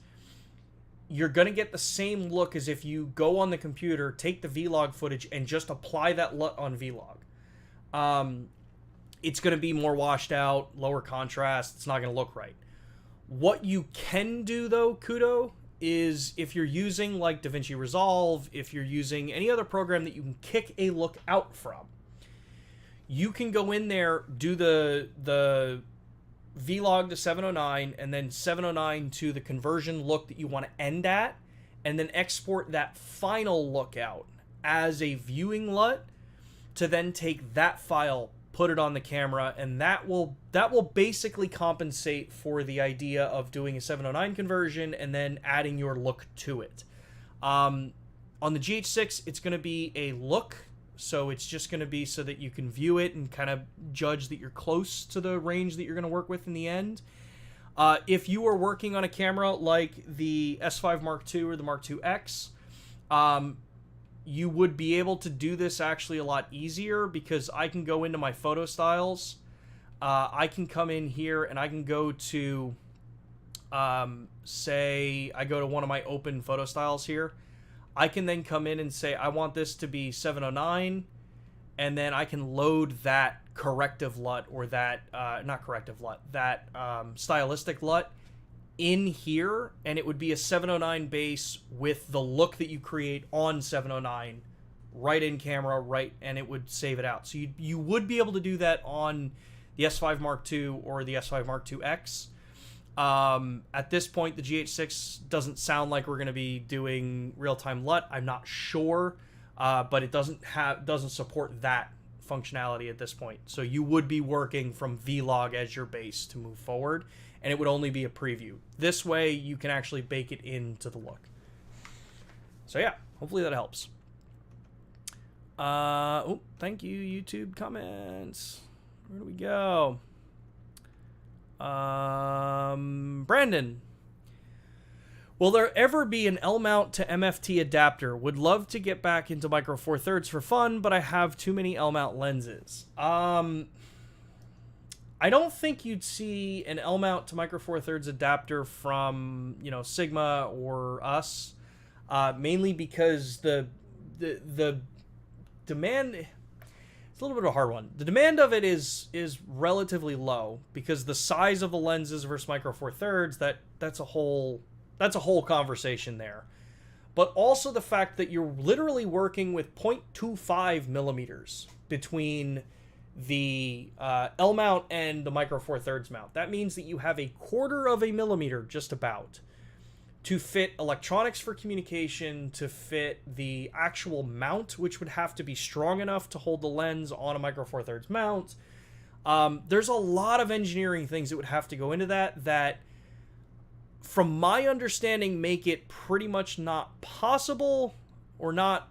you're going to get the same look as if you go on the computer, take the Vlog footage, and just apply that LUT on Vlog. It's going to be more washed out, lower contrast. It's not going to look right. What you can do, though, Kudo, is if you're using, like, DaVinci Resolve, if you're using any other program that you can kick a look out from, you can go in there, do the Vlog to 709, and then 709 to the conversion look that you want to end at, and then export that final look out as a viewing LUT to then take that file, put it on the camera, and that will basically compensate for the idea of doing a 709 conversion and then adding your look to it. On the GH6, it's going to be a look, so it's just going to be so that you can view it and kind of judge that you're close to the range that you're going to work with in the end. If you are working on a camera like the S5 Mark II or the Mark II X, you would be able to do this actually a lot easier, because I can go into my photo styles. I can come in here and I can go to, say, I go to one of my open photo styles here. I can then come in and say, I want this to be 709, and then I can load that corrective LUT, or that, not corrective LUT, that stylistic LUT in here, and it would be a 709 base with the look that you create on 709 right in camera, right, and it would save it out. So you would be able to do that on the S5 Mark II or the S5 Mark II X. At this point, the GH6 doesn't sound like we're going to be doing real-time LUT. I'm not sure, but it doesn't support that functionality at this point. So you would be working from Vlog as your base to move forward, and it would only be a preview. This way, you can actually bake it into the look. So yeah, hopefully that helps. Oh, thank you, YouTube comments. Where do we go? Brandon. Will there ever be an LMount to MFT adapter? Would love to get back into Micro Four Thirds for fun, but I have too many LMount lenses. I don't think you'd see an LMount to Micro Four Thirds adapter from, Sigma or us, mainly because the demand. It's a little bit of a hard one. The demand of it is relatively low, because the size of the lenses versus Micro Four Thirds, that's a whole conversation there. But also the fact that you're literally working with 0.25 millimeters between the L mount and the Micro Four Thirds mount. That means that you have a quarter of a millimeter, just about, to fit electronics for communication, to fit the actual mount, which would have to be strong enough to hold the lens on a Micro Four Thirds mount. There's a lot of engineering things that would have to go into that, from my understanding, make it pretty much not possible, or not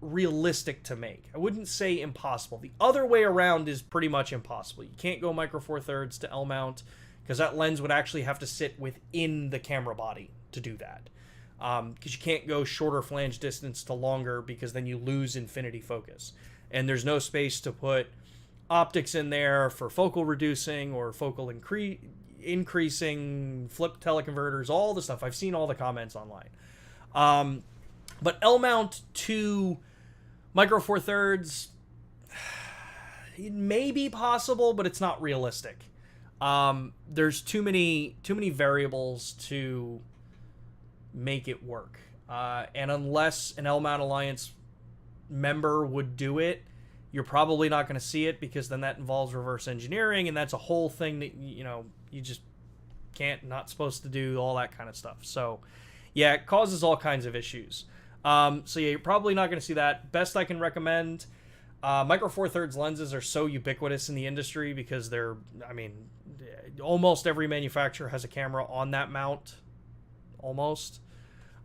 realistic to make. I wouldn't say impossible. The other way around is pretty much impossible. You can't go Micro Four Thirds to L mount, because that lens would actually have to sit within the camera body to do that. Because you can't go shorter flange distance to longer, because then you lose infinity focus. and there's no space to put optics in there for focal reducing or focal increasing, flip teleconverters, all the stuff. I've seen all the comments online. But LMount to Micro Four Thirds, it may be possible, but it's not realistic. There's too many variables to make it work. And unless an LMount Alliance member would do it, you're probably not going to see it, because then that involves reverse engineering, and that's a whole thing that, you know, you just not supposed to do, all that kind of stuff. So yeah, it causes all kinds of issues. So yeah, you're probably not going to see that. Best I can recommend, Micro Four Thirds lenses are so ubiquitous in the industry because they're, I mean, almost every manufacturer has a camera on that mount, almost,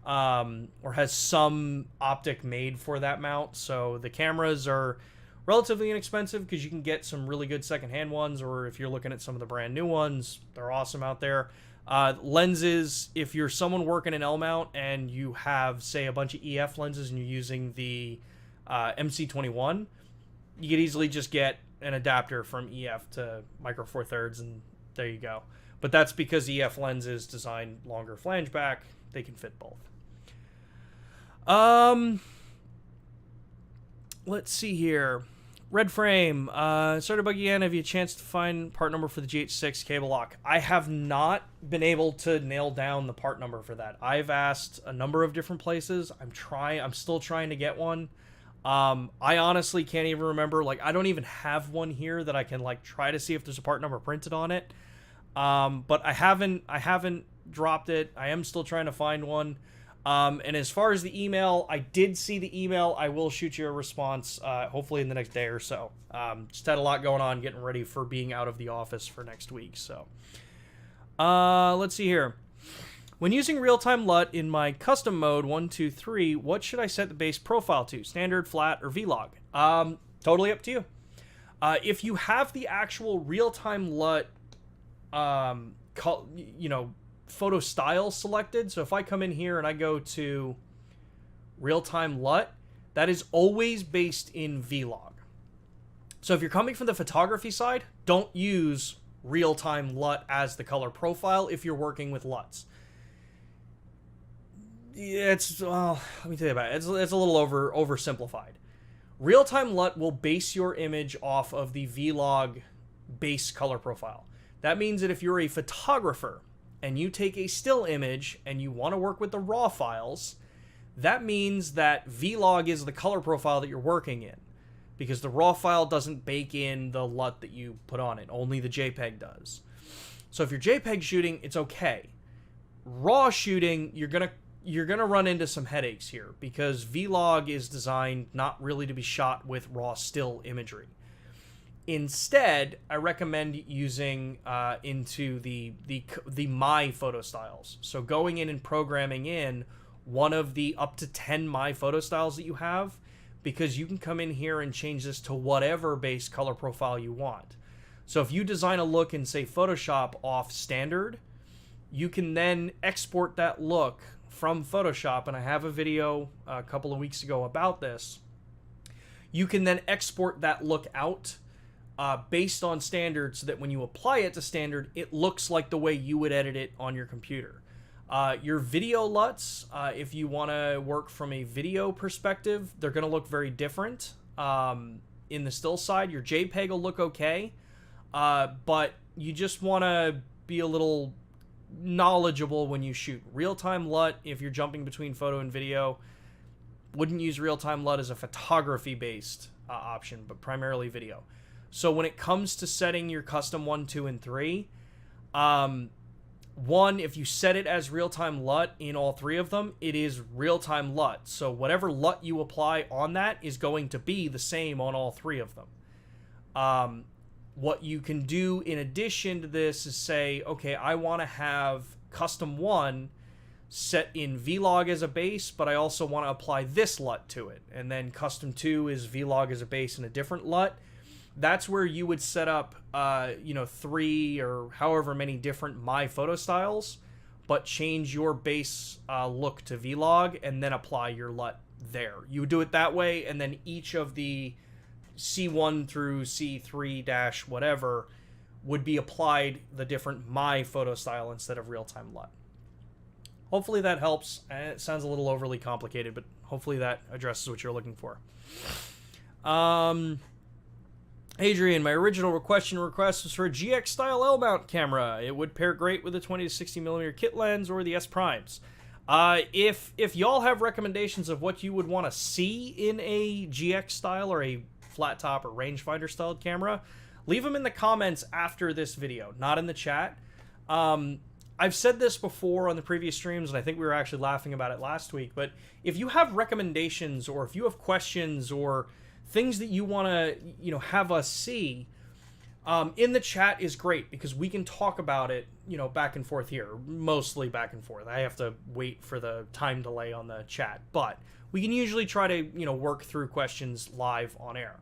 or has some optic made for that mount. So the cameras are relatively inexpensive because you can get some really good secondhand ones, or if you're looking at some of the brand new ones, they're awesome out there. Lenses, if you're someone working in LMount and you have, say, a bunch of EF lenses and you're using the MC21, you could easily just get an adapter from EF to Micro Four Thirds, and there you go. But that's because EF lenses design longer flange back. They can fit both. Let's see here. Red Frame, sorry to bug you again. Have you a chance to find part number for the GH6 Cable Lock? I have not been able to nail down the part number for that. I've asked a number of different places. I'm still trying to get one. I honestly can't even remember. Like, I don't even have one here that I can, like, try to see if there's a part number printed on it. But I haven't dropped it. I am still trying to find one. And as far as the email, I did see the email. I will shoot you a response, hopefully in the next day or so. Just had a lot going on, getting ready for being out of the office for next week. So, let's see here. When using real-time LUT in my custom mode 1, 2, 3, what should I set the base profile to? Standard, flat, or V-Log? Totally up to you. If you have the actual real-time LUT, photo style selected, so if I come in here and I go to real-time LUT, that is always based in V-Log. So if you're coming from the photography side, don't use real-time LUT as the color profile if you're working with LUTs. Let me tell you about it. It's a little oversimplified. Real-time LUT will base your image off of the V-Log base color profile. That means that if you're a photographer and you take a still image and you want to work with the raw files, that means that V-Log is the color profile that you're working in, because the raw file doesn't bake in the LUT that you put on it. Only the JPEG does. So if you're JPEG shooting, it's okay. Raw shooting, you're gonna run into some headaches here, because V-Log is designed not really to be shot with raw still imagery. Instead, I recommend using into the My Photo Styles. So going in and programming in one of the up to 10 My Photo Styles that you have, because you can come in here and change this to whatever base color profile you want. So if you design a look in, say, Photoshop off standard, you can then export that look from Photoshop, and I have a video a couple of weeks ago about this. You can then export that look out based on standard, so that when you apply it to standard, it looks like the way you would edit it on your computer. Your video LUTs, if you want to work from a video perspective, they're going to look very different. In the still side, your JPEG will look okay, but you just want to be a little knowledgeable when you shoot. Real-time LUT, if you're jumping between photo and video, wouldn't use real-time LUT as a photography-based option, but primarily video. So when it comes to setting your custom 1, 2, and 3, one, if you set it as real-time LUT in all three of them, it is real-time LUT. So whatever LUT you apply on that is going to be the same on all three of them. What you can do in addition to this is say, okay, I want to have custom 1 set in V-Log as a base, but I also want to apply this LUT to it. And then custom 2 is V-Log as a base and a different LUT. That's where you would set up, 3 or however many different My Photo Styles, but change your base look to V-Log and then apply your LUT there. You would do it that way, and then each of the C1 through C3 dash whatever would be applied the different my photo style instead of real-time LUT. Hopefully that helps. It sounds a little overly complicated, but hopefully that addresses what you're looking for. Adrian, my original request was for a GX style LMount camera. It would pair great with a 20 to 60 millimeter kit lens or the S primes. If y'all have recommendations of what you would want to see in a GX style or a flat top or rangefinder styled camera, leave them in the comments after this video, not in the chat. I've said this before on the previous streams, and I think we were actually laughing about it last week, but if you have recommendations or if you have questions or things that you want to, have us see, in the chat is great because we can talk about it, back and forth here, mostly back and forth. I have to wait for the time delay on the chat, but we can usually try to, work through questions live on air.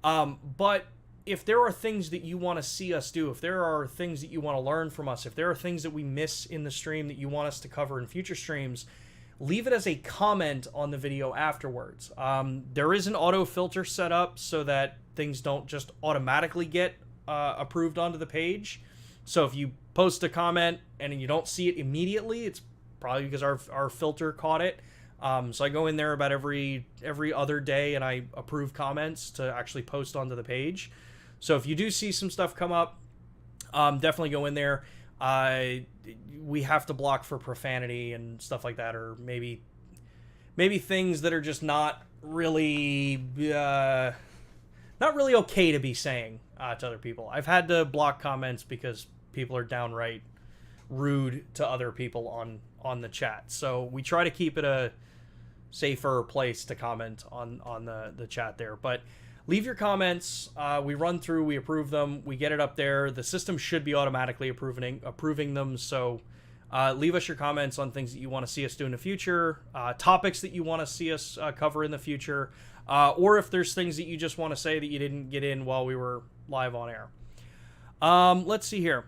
But if there are things that you want to see us do, if there are things that you want to learn from us, if there are things that we miss in the stream that you want us to cover in future streams, leave it as a comment on the video afterwards. There is an auto filter set up so that things don't just automatically get approved onto the page. So if you post a comment and you don't see it immediately, it's probably because our filter caught it. So I go in there about every other day and I approve comments to actually post onto the page. So if you do see some stuff come up, definitely go in there. We have to block for profanity and stuff like that, or maybe things that are just not really okay to be saying to other people. I've had to block comments because people are downright rude to other people on the chat. So we try to keep it a safer place to comment on the chat there. But leave your comments. We run through, we approve them, we get it up there. The system should be automatically approving them. So leave us your comments on things that you want to see us do in the future, topics that you want to see us cover in the future, or if there's things that you just want to say that you didn't get in while we were live on air. Let's see here.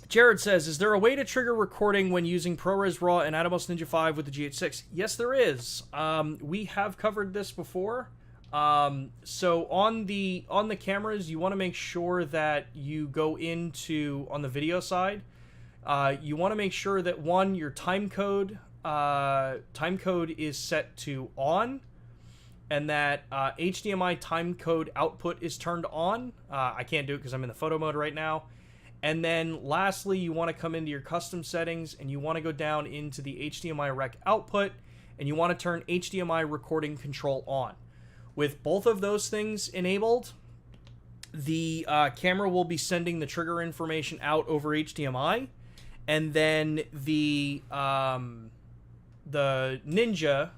Jared says, is there a way to trigger recording when using ProRes RAW and Atomos Ninja 5 with the GH6? Yes, there is. We have covered this before. So on the cameras, you want to make sure that you go into, on the video side, you want to make sure that one, your time code is set to on, and that HDMI time code output is turned on. I can't do it because I'm in the photo mode right now. And then lastly, you want to come into your custom settings and you want to go down into the HDMI rec output and you want to turn HDMI recording control on. With both of those things enabled, the camera will be sending the trigger information out over HDMI, and then the Ninja,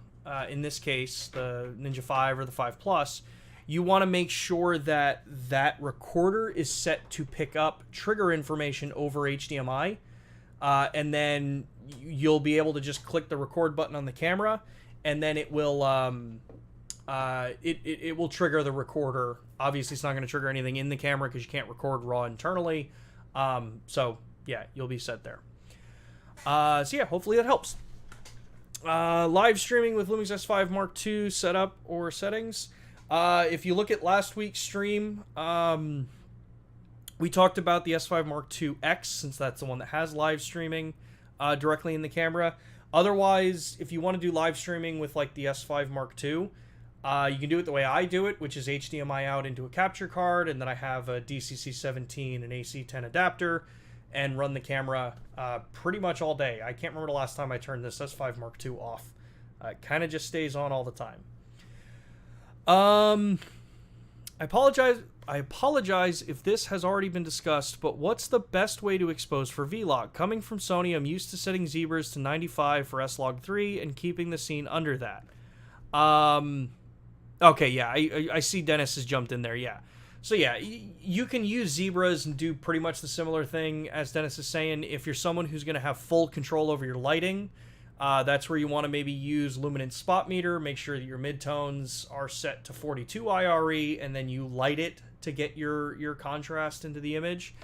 in this case, the Ninja 5 or the 5 Plus, you want to make sure that that recorder is set to pick up trigger information over HDMI, and then you'll be able to just click the record button on the camera, and then it will it will trigger the recorder. Obviously, it's not going to trigger anything in the camera because you can't record RAW internally. So yeah, you'll be set there. So yeah, hopefully that helps. Live streaming with Lumix S5 Mark II setup or settings. If you look at last week's stream, we talked about the S5 Mark II X, since that's the one that has live streaming directly in the camera. Otherwise, if you want to do live streaming with like the S5 Mark II, you can do it the way I do it, which is HDMI out into a capture card, and then I have a DCC17 and AC10 adapter, and run the camera pretty much all day. I can't remember the last time I turned this S5 Mark II off. It kind of just stays on all the time. I apologize if this has already been discussed, but what's the best way to expose for vlog? Coming from Sony, I'm used to setting zebras to 95 for S-Log3 and keeping the scene under that. Okay, yeah, I see Dennis has jumped in there, yeah. So yeah, you can use zebras and do pretty much the similar thing as Dennis is saying. If you're someone who's going to have full control over your lighting, that's where you want to maybe use Luminate Spot Meter. Make sure that your midtones are set to 42 IRE, and then you light it to get your contrast into the image.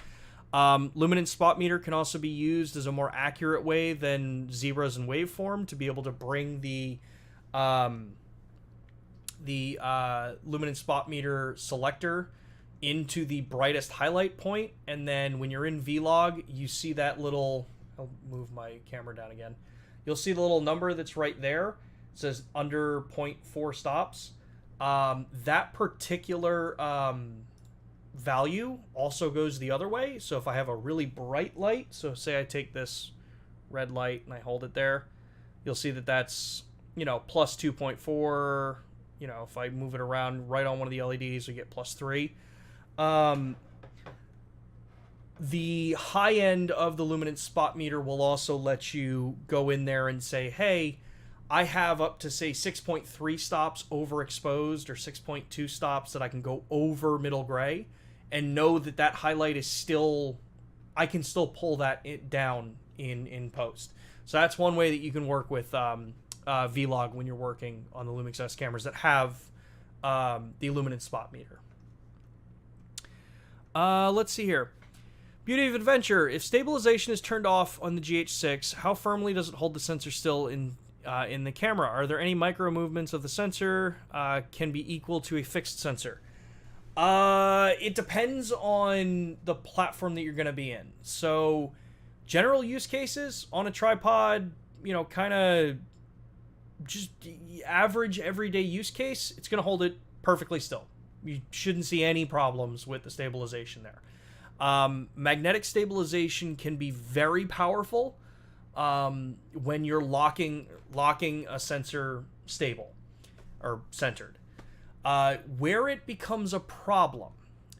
Luminate Spot Meter can also be used as a more accurate way than zebras and waveform to be able to bring the the luminance spot meter selector into the brightest highlight point, and then when you're in Vlog, you see that little, I'll move my camera down again, you'll see the little number that's right there. It says under 0.4 stops. That particular value also goes the other way. So if I have a really bright light, so say I take this red light and I hold it there, you'll see that that's, you know, plus 2.4. You know, if I move it around right on one of the LEDs, we get plus 3. The high end of the luminance spot meter will also let you go in there and say, hey, I have up to, say, 6.3 stops overexposed or 6.2 stops that I can go over middle gray, and know that that highlight is still, I can still pull that down in post. So that's one way that you can work with Vlog when you're working on the Lumix S cameras that have the luminance spot meter. Let's see here. Beauty of Adventure. If stabilization is turned off on the GH6, how firmly does it hold the sensor still in the camera? Are there any micro movements of the sensor can be equal to a fixed sensor? It depends on the platform that you're going to be in. So general use cases on a tripod, you know, kind of just average everyday use case, it's going to hold it perfectly still. You shouldn't see any problems with the stabilization there. Magnetic stabilization can be very powerful when you're locking a sensor stable or centered. Where it becomes a problem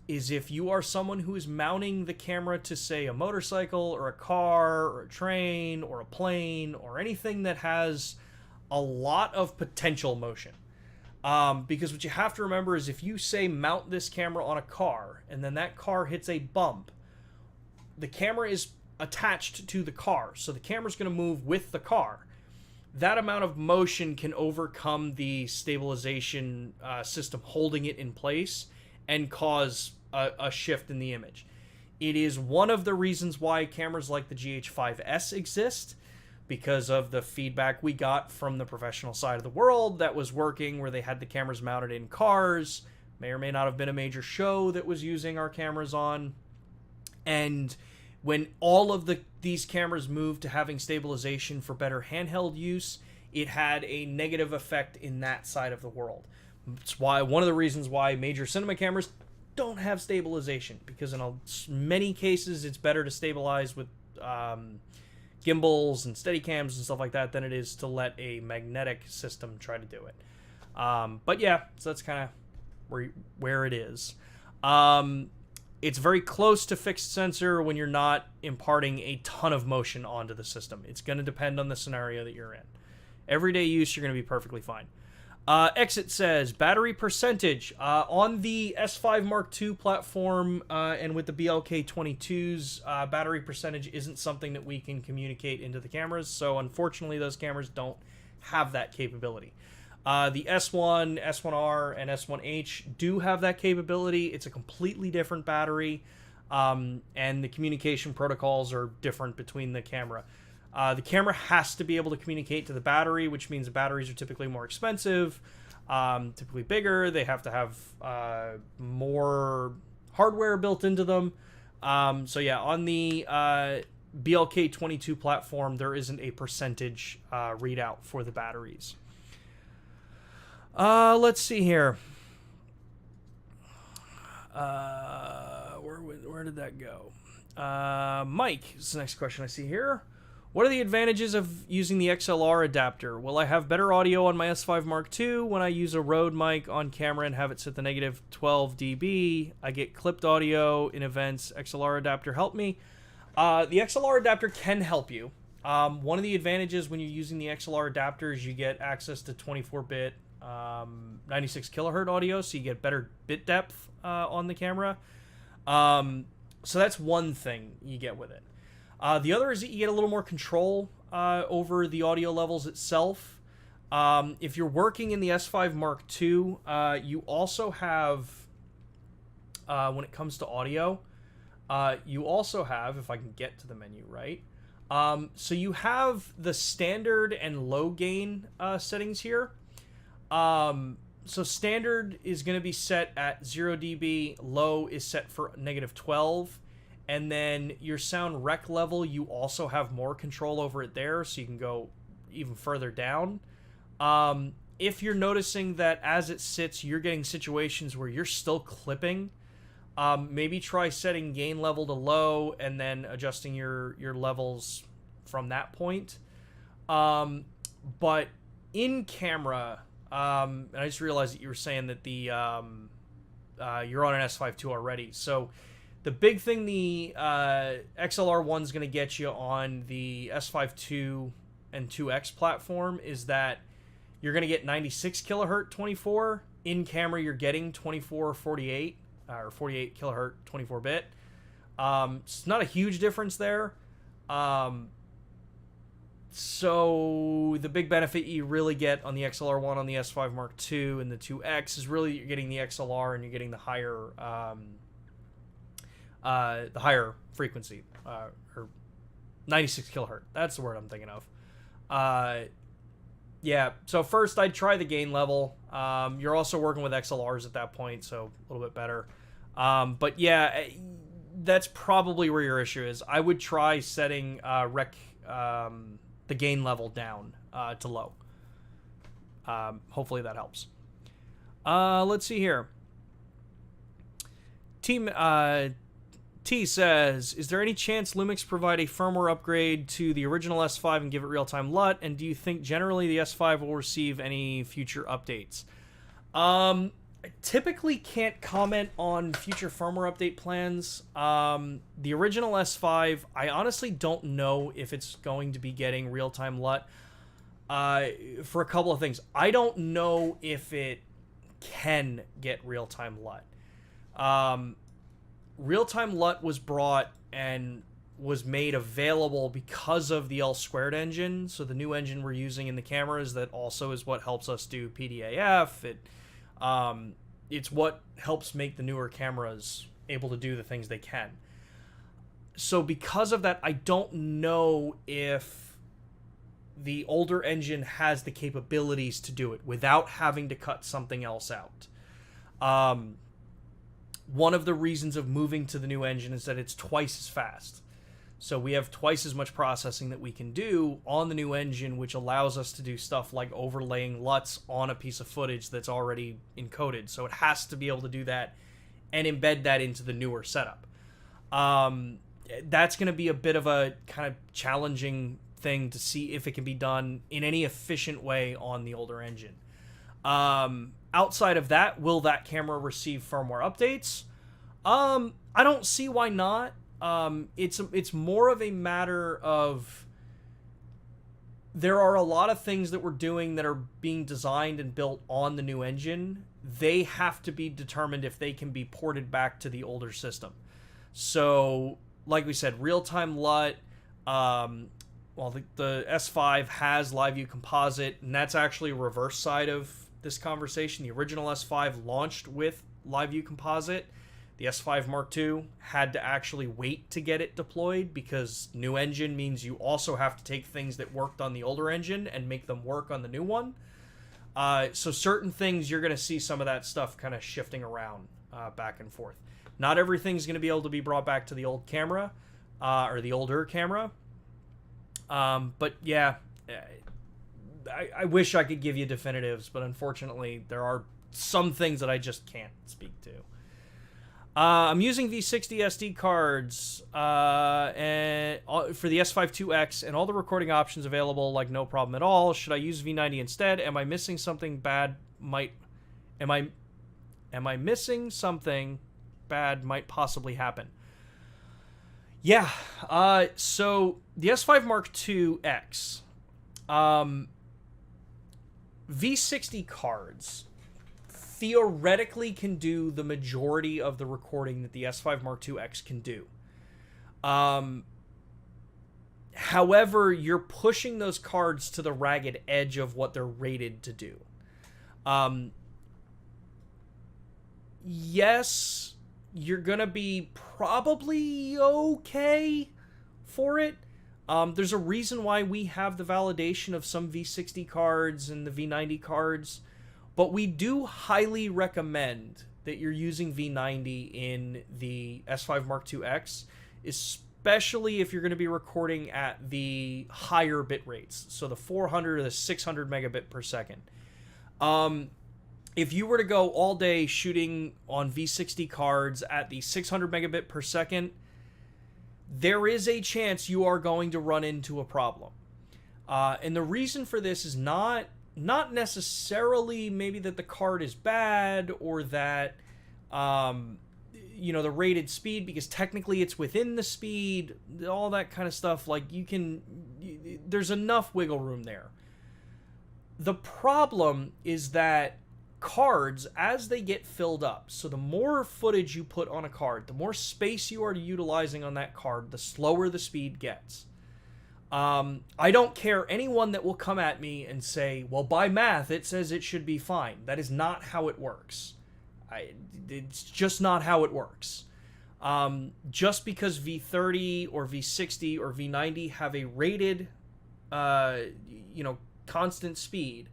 is if you are someone who is mounting the camera to, say, a motorcycle or a car or a train or a plane or anything that has a lot of potential motion. Because what you have to remember is if you, say, mount this camera on a car and then that car hits a bump, the camera is attached to the car, so the camera's going to move with the car. That amount of motion can overcome the stabilization system holding it in place and cause a shift in the image. It is one of the reasons why cameras like the GH5S exist, because of the feedback we got from the professional side of the world that was working, where they had the cameras mounted in cars. May or may not have been a major show that was using our cameras on. And when all of these cameras moved to having stabilization for better handheld use, it had a negative effect in that side of the world. It's why one of the reasons why major cinema cameras don't have stabilization, because in many cases it's better to stabilize with gimbals and Steadicams and stuff like that than it is to let a magnetic system try to do it. But yeah, so that's kind of where it is. It's very close to fixed sensor when you're not imparting a ton of motion onto the system. It's going to depend on the scenario that you're in. Everyday use, you're going to be perfectly fine. Exit says, battery percentage. On the S5 Mark II platform and with the BLK22s, battery percentage isn't something that we can communicate into the cameras, so unfortunately those cameras don't have that capability. The S1, S1R, and S1H do have that capability. It's a completely different battery, and the communication protocols are different between the camera. The camera has to be able to communicate to the battery, which means the batteries are typically more expensive, typically bigger. They have to have more hardware built into them. So yeah, on the BLK22 platform, there isn't a percentage readout for the batteries. Let's see here. Where did that go? Mike is the next question I see here. What are the advantages of using the XLR adapter? Will I have better audio on my S5 Mark II when I use a Rode mic on camera and have it set to negative 12 dB? I get clipped audio in events. XLR adapter help me? The XLR adapter can help you. One of the advantages when you're using the XLR adapter is you get access to 24-bit 96 kilohertz audio, so you get better bit depth on the camera. So that's one thing you get with it. The other is that you get a little more control over the audio levels itself. If you're working in the S5 Mark II, you also have, when it comes to audio, you also have, if I can get to the menu right, so you have the standard and low gain settings here. So standard is going to be set at 0 dB, low is set for -12, and then your sound rec level, you also have more control over it there, so you can go even further down. If you're noticing that as it sits, you're getting situations where you're still clipping, maybe try setting gain level to low and then adjusting your levels from that point. But in camera, and I just realized that you were saying that the you're on an S5 II already. So the big thing the XLR1 is going to get you on the S5 II and 2X platform is that you're going to get 96 kilohertz 24. In camera, you're getting 2448 or 48 kilohertz 24-bit. It's not a huge difference there. So the big benefit you really get on the XLR1 on the S5 Mark II and the 2X is really you're getting the XLR and you're getting the higher frequency, or 96 kilohertz. That's the word I'm thinking of. Yeah, so first I'd try the gain level. You're also working with XLRs at that point, so a little bit better. But yeah, that's probably where your issue is. I would try setting the gain level down to low. Hopefully that helps. Let's see here. T says, is there any chance Lumix provide a firmware upgrade to the original S5 and give it real-time LUT? And do you think generally the S5 will receive any future updates? I typically can't comment on future firmware update plans. The original S5, I honestly don't know if it's going to be getting real-time LUT for a couple of things. I don't know if it can get real-time LUT. Real-time LUT was brought and was made available because of the L² engine. So the new engine we're using in the cameras that also is what helps us do PDAF. It's what helps make the newer cameras able to do the things they can. So because of that, I don't know if the older engine has the capabilities to do it without having to cut something else out. One of the reasons of moving to the new engine is that it's twice as fast. So we have twice as much processing that we can do on the new engine, which allows us to do stuff like overlaying LUTs on a piece of footage that's already encoded. So it has to be able to do that and embed that into the newer setup. That's going to be a bit of a kind of challenging thing to see if it can be done in any efficient way on the older engine. Outside of that, will that camera receive firmware updates? I don't see why not. It's more of a matter of there are a lot of things that we're doing that are being designed and built on the new engine. They have to be determined if they can be ported back to the older system. So, like we said, real-time LUT. Well, the S5 has Live View Composite, and that's actually a reverse side of this conversation. The original S5 launched with Live View Composite. The S5 Mark II had to actually wait to get it deployed because new engine means you also have to take things that worked on the older engine and make them work on the new one. So certain things, you're going to see some of that stuff kind of shifting around back and forth. Not everything's going to be able to be brought back to the old camera or the older camera. But yeah, I wish I could give you definitives, but unfortunately there are some things that I just can't speak to. I'm using V60 SD cards and for the S5 2X and all the recording options available, like no problem at all. Should I use V90 instead? Am I missing something bad? Am I missing something bad might possibly happen? Yeah. So the S5 Mark II X, V60 cards theoretically can do the majority of the recording that the S5 Mark II X can do. However, you're pushing those cards to the ragged edge of what they're rated to do. Yes, you're gonna be probably okay for it. There's a reason why we have the validation of some V60 cards and the V90 cards But we do highly recommend that you're using V90 in the S5 Mark II X, especially if you're going to be recording at the higher bit rates, so the 400 or the 600 megabit per second. If you were to go all day shooting on V60 cards at the 600 megabit per second, there is a chance you are going to run into a problem. And the reason for this is not necessarily maybe that the card is bad or that the rated speed, because technically it's within the speed, all that kind of stuff. Like, there's enough wiggle room there. The problem is that cards, as they get filled up, so the more footage you put on a card, the more space you are utilizing on that card, the slower the speed gets. I don't care anyone that will come at me and say, well, by math, it says it should be fine. That is not how it works. It's just not how it works. Just because V30 or V60 or V90 have a rated, constant speed,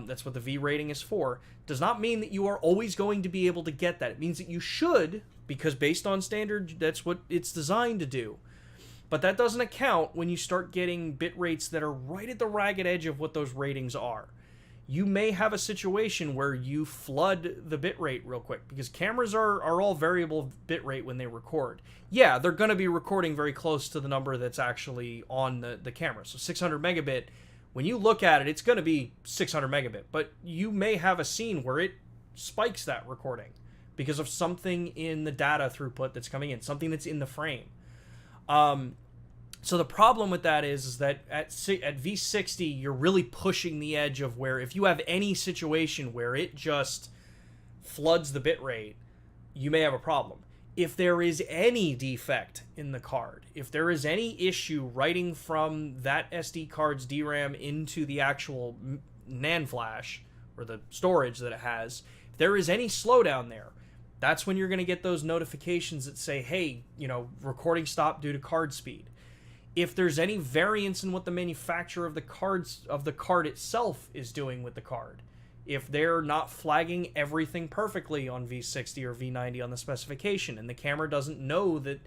that's what the V rating is for, does not mean that you are always going to be able to get that. It means that you should, because based on standard, that's what it's designed to do. But that doesn't account when you start getting bit rates that are right at the ragged edge of what those ratings are. You may have a situation where you flood the bit rate real quick, because cameras are all variable bit rate when they record. Yeah, they're going to be recording very close to the number that's actually on the camera. So 600 megabit, when you look at it, it's going to be 600 megabit. But you may have a scene where it spikes that recording because of something in the data throughput that's coming in, something that's in the frame. So the problem with that is that at V60, you're really pushing the edge of where if you have any situation where it just floods the bit rate, you may have a problem. If there is any defect in the card, if there is any issue writing from that SD card's DRAM into the actual NAND flash or the storage that it has, if there is any slowdown there, that's when you're going to get those notifications that say, hey, recording stopped due to card speed. If there's any variance in what the manufacturer of the card itself is doing with the card, if they're not flagging everything perfectly on V60 or V90 on the specification, and the camera doesn't know that,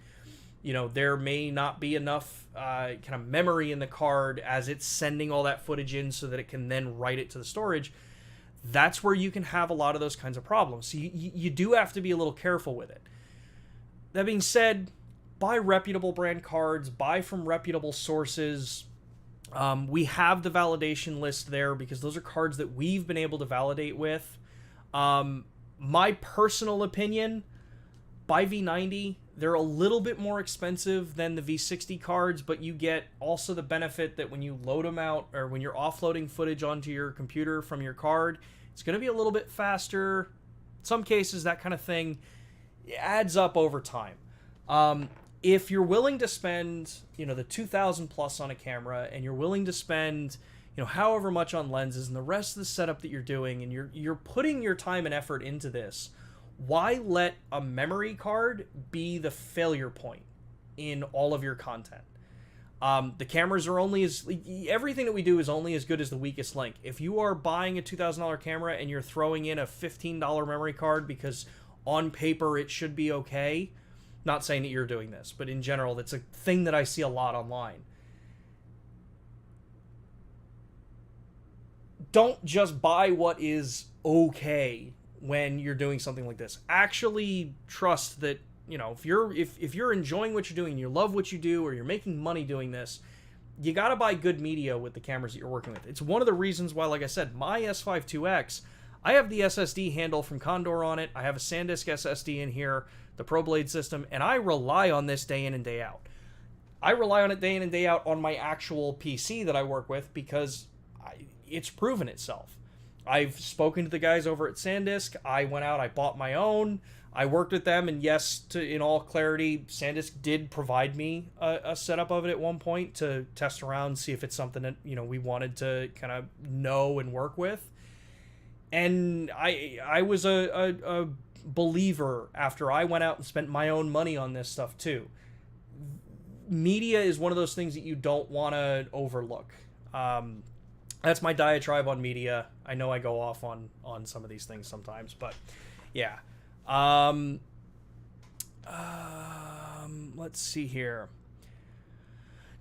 there may not be enough kind of memory in the card as it's sending all that footage in so that it can then write it to the storage, that's where you can have a lot of those kinds of problems. So you do have to be a little careful with it. That being said, buy reputable brand cards, buy from reputable sources. We have the validation list there because those are cards that we've been able to validate with. My personal opinion, buy V90. They're a little bit more expensive than the V60 cards, but you get also the benefit that when you load them out or when you're offloading footage onto your computer from your card, it's going to be a little bit faster. In some cases, that kind of thing adds up over time. If you're willing to spend, the $2,000 plus on a camera, and you're willing to spend, however much on lenses and the rest of the setup that you're doing, and you're putting your time and effort into this, why let a memory card be the failure point in all of your content? The cameras are everything that we do is only as good as the weakest link. If you are buying a $2,000 camera and you're throwing in a $15 memory card because on paper it should be okay, not saying that you're doing this, but in general, that's a thing that I see a lot online. Don't just buy what is okay when you're doing something like this. Actually trust that, if you're enjoying what you're doing, you love what you do, or you're making money doing this, you got to buy good media with the cameras that you're working with. It's one of the reasons why, like I said, my S5 IIX, I have the SSD handle from Condor on it. I have a SanDisk SSD in here, the ProBlade system, and I rely on this day in and day out. I rely on it day in and day out on my actual PC that I work with because it's proven itself. I've spoken to the guys over at SanDisk. I went out, I bought my own. I worked with them, and yes, in all clarity, SanDisk did provide me a setup of it at one point to test around, see if it's something that we wanted to kind of know and work with. And I was a believer after I went out and spent my own money on this stuff too. Media is one of those things that you don't want to overlook. That's my diatribe on media. I know I go off on some of these things sometimes, but yeah. Let's see here.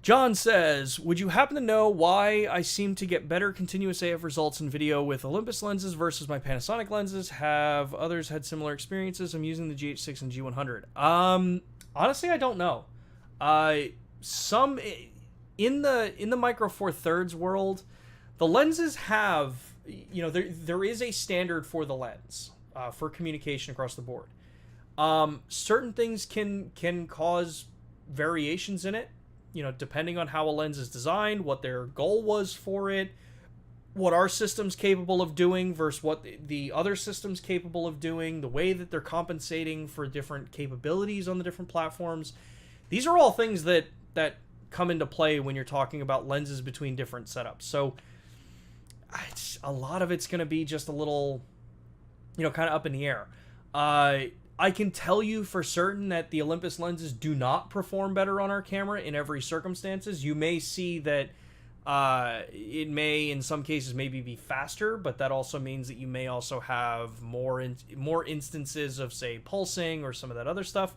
John says, would you happen to know why I seem to get better continuous AF results in video with Olympus lenses versus my Panasonic lenses? Have others had similar experiences? I'm using the GH6 and G100. Honestly, I don't know. Some in the Micro Four Thirds world, the lenses have, there is a standard for the lens for communication across the board. Certain things can cause variations in it, depending on how a lens is designed, what their goal was for it, what our system's capable of doing versus what the other system's capable of doing, the way that they're compensating for different capabilities on the different platforms. These are all things that come into play when you're talking about lenses between different setups. So a lot of it's going to be just a little, kind of up in the air. I can tell you for certain that the Olympus lenses do not perform better on our camera in every circumstances. You may see that it may, in some cases, maybe be faster, but that also means that you may also have more instances of, say, pulsing or some of that other stuff.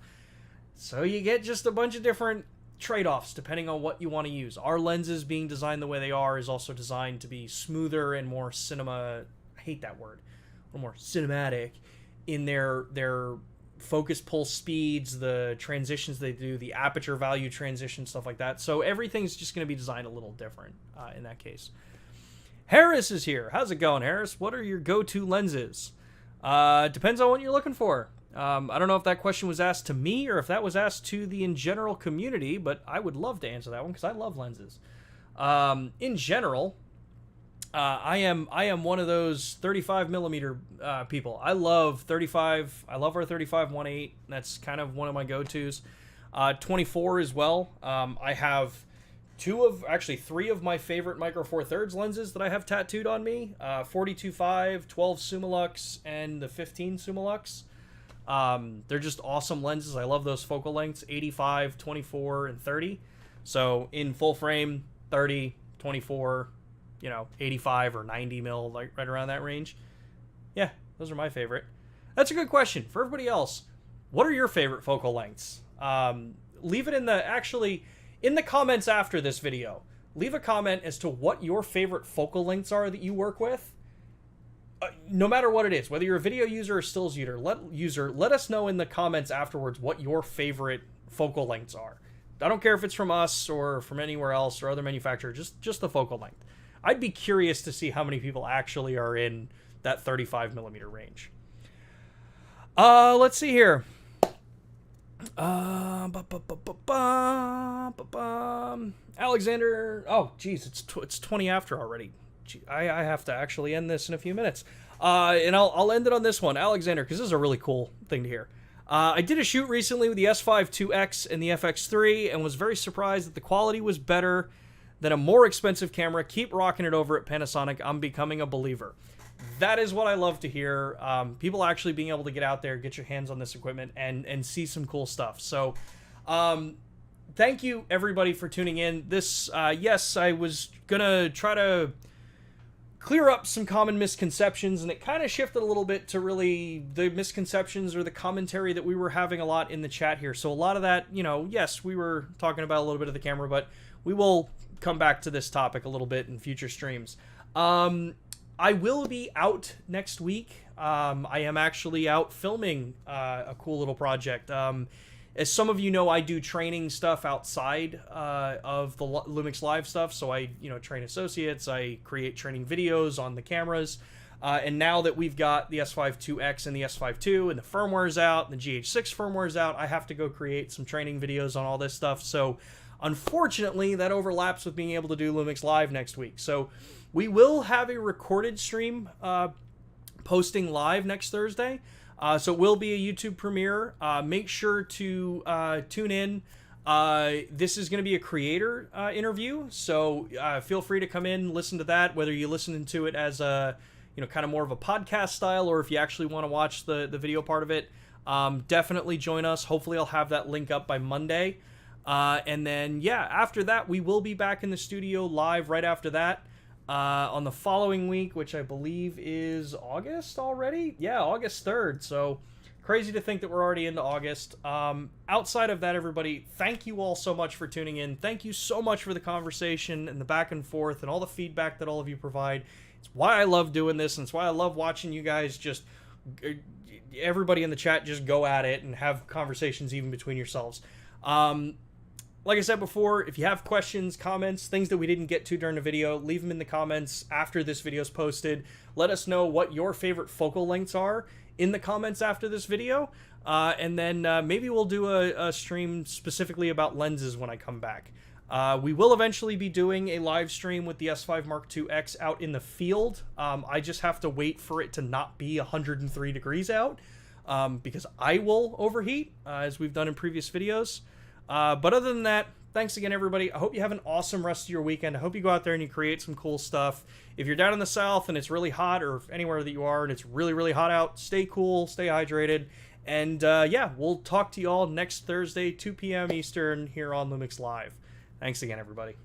So you get just a bunch of different trade-offs depending on what you want to use. Our lenses being designed the way they are is also designed to be smoother and more I hate that word, a little more cinematic in their focus pulse speeds, the transitions they do, the aperture value transition, stuff like that. So everything's just going to be designed a little different in that case. Harris is here. How's it going, Harris? What are your go-to lenses? Depends on what you're looking for. I don't know if that question was asked to me or if that was asked to the in general community, but I would love to answer that one because I love lenses. In general, I am one of those 35 millimeter people. I love 35. I love our 35 1.8. That's kind of one of my go-tos. 24 as well. I have three of my favorite Micro Four Thirds lenses that I have tattooed on me. 42.5, 12 Summilux, and the 15 Summilux. They're just awesome lenses. I love those focal lengths, 85, 24, and 30. So in full frame, 30, 24, 85 or 90 mil, like right around that range. Yeah, those are my favorite. That's a good question. For everybody else, what are your favorite focal lengths? Leave it in the comments after this video. Leave a comment as to what your favorite focal lengths are that you work with. No matter what it is, whether you're a video user or stills user, let us know in the comments afterwards what your favorite focal lengths are. I don't care if it's from us or from anywhere else or other manufacturer, just the focal length. I'd be curious to see how many people actually are in that 35 millimeter range. Let's see here. Alexander. Oh, geez, it's 20 after already. I have to actually end this in a few minutes. And I'll end it on this one, Alexander, because this is a really cool thing to hear. I did a shoot recently with the S5 IIX and the FX3 and was very surprised that the quality was better than a more expensive camera. Keep rocking it over at Panasonic. I'm becoming a believer. That is what I love to hear. People actually being able to get out there, get your hands on this equipment, and see some cool stuff. So, thank you everybody for tuning in. This, yes, I was gonna try to clear up some common misconceptions, and it kind of shifted a little bit to really the misconceptions or the commentary that we were having a lot in the chat here. So a lot of that, yes, we were talking about a little bit of the camera, but we will come back to this topic a little bit in future streams. I will be out next week. I am actually out filming a cool little project. As some of you know, I do training stuff outside of the Lumix Live stuff. So I, train associates. I create training videos on the cameras. And now that we've got the S5 IIX and the S5 II and the firmware's out and the GH6 firmware's out, I have to go create some training videos on all this stuff. So unfortunately, that overlaps with being able to do Lumix Live next week. So we will have a recorded stream posting live next Thursday. So it will be a YouTube premiere. Make sure to tune in. This is going to be a creator interview, so feel free to come in, listen to that, whether you listen to it as a, kind of more of a podcast style, or if you actually want to watch the video part of it, definitely join us. Hopefully I'll have that link up by Monday. And then, yeah, after that, we will be back in the studio live right after that. on the following week, which I believe is August already. Yeah, August 3rd. So crazy to think that we're already into August. Outside of that, everybody, thank you all so much for tuning in. Thank you so much for the conversation and the back and forth and all the feedback that all of you provide. It's why I love doing this, and it's why I love watching you guys just, everybody in the chat just go at it and have conversations even between yourselves. Like I said before, if you have questions, comments, things that we didn't get to during the video, leave them in the comments after this video is posted. Let us know what your favorite focal lengths are in the comments after this video. And then maybe we'll do a stream specifically about lenses when I come back. We will eventually be doing a live stream with the S5 Mark II X out in the field. I just have to wait for it to not be 103 degrees out because I will overheat, as we've done in previous videos. But other than that, thanks again, everybody. I hope you have an awesome rest of your weekend. I hope you go out there and you create some cool stuff. If you're down in the south and it's really hot, or anywhere that you are and it's really, really hot out, stay cool, stay hydrated. And yeah, we'll talk to you all next Thursday, 2 p.m. Eastern, here on Lumix Live. Thanks again, everybody.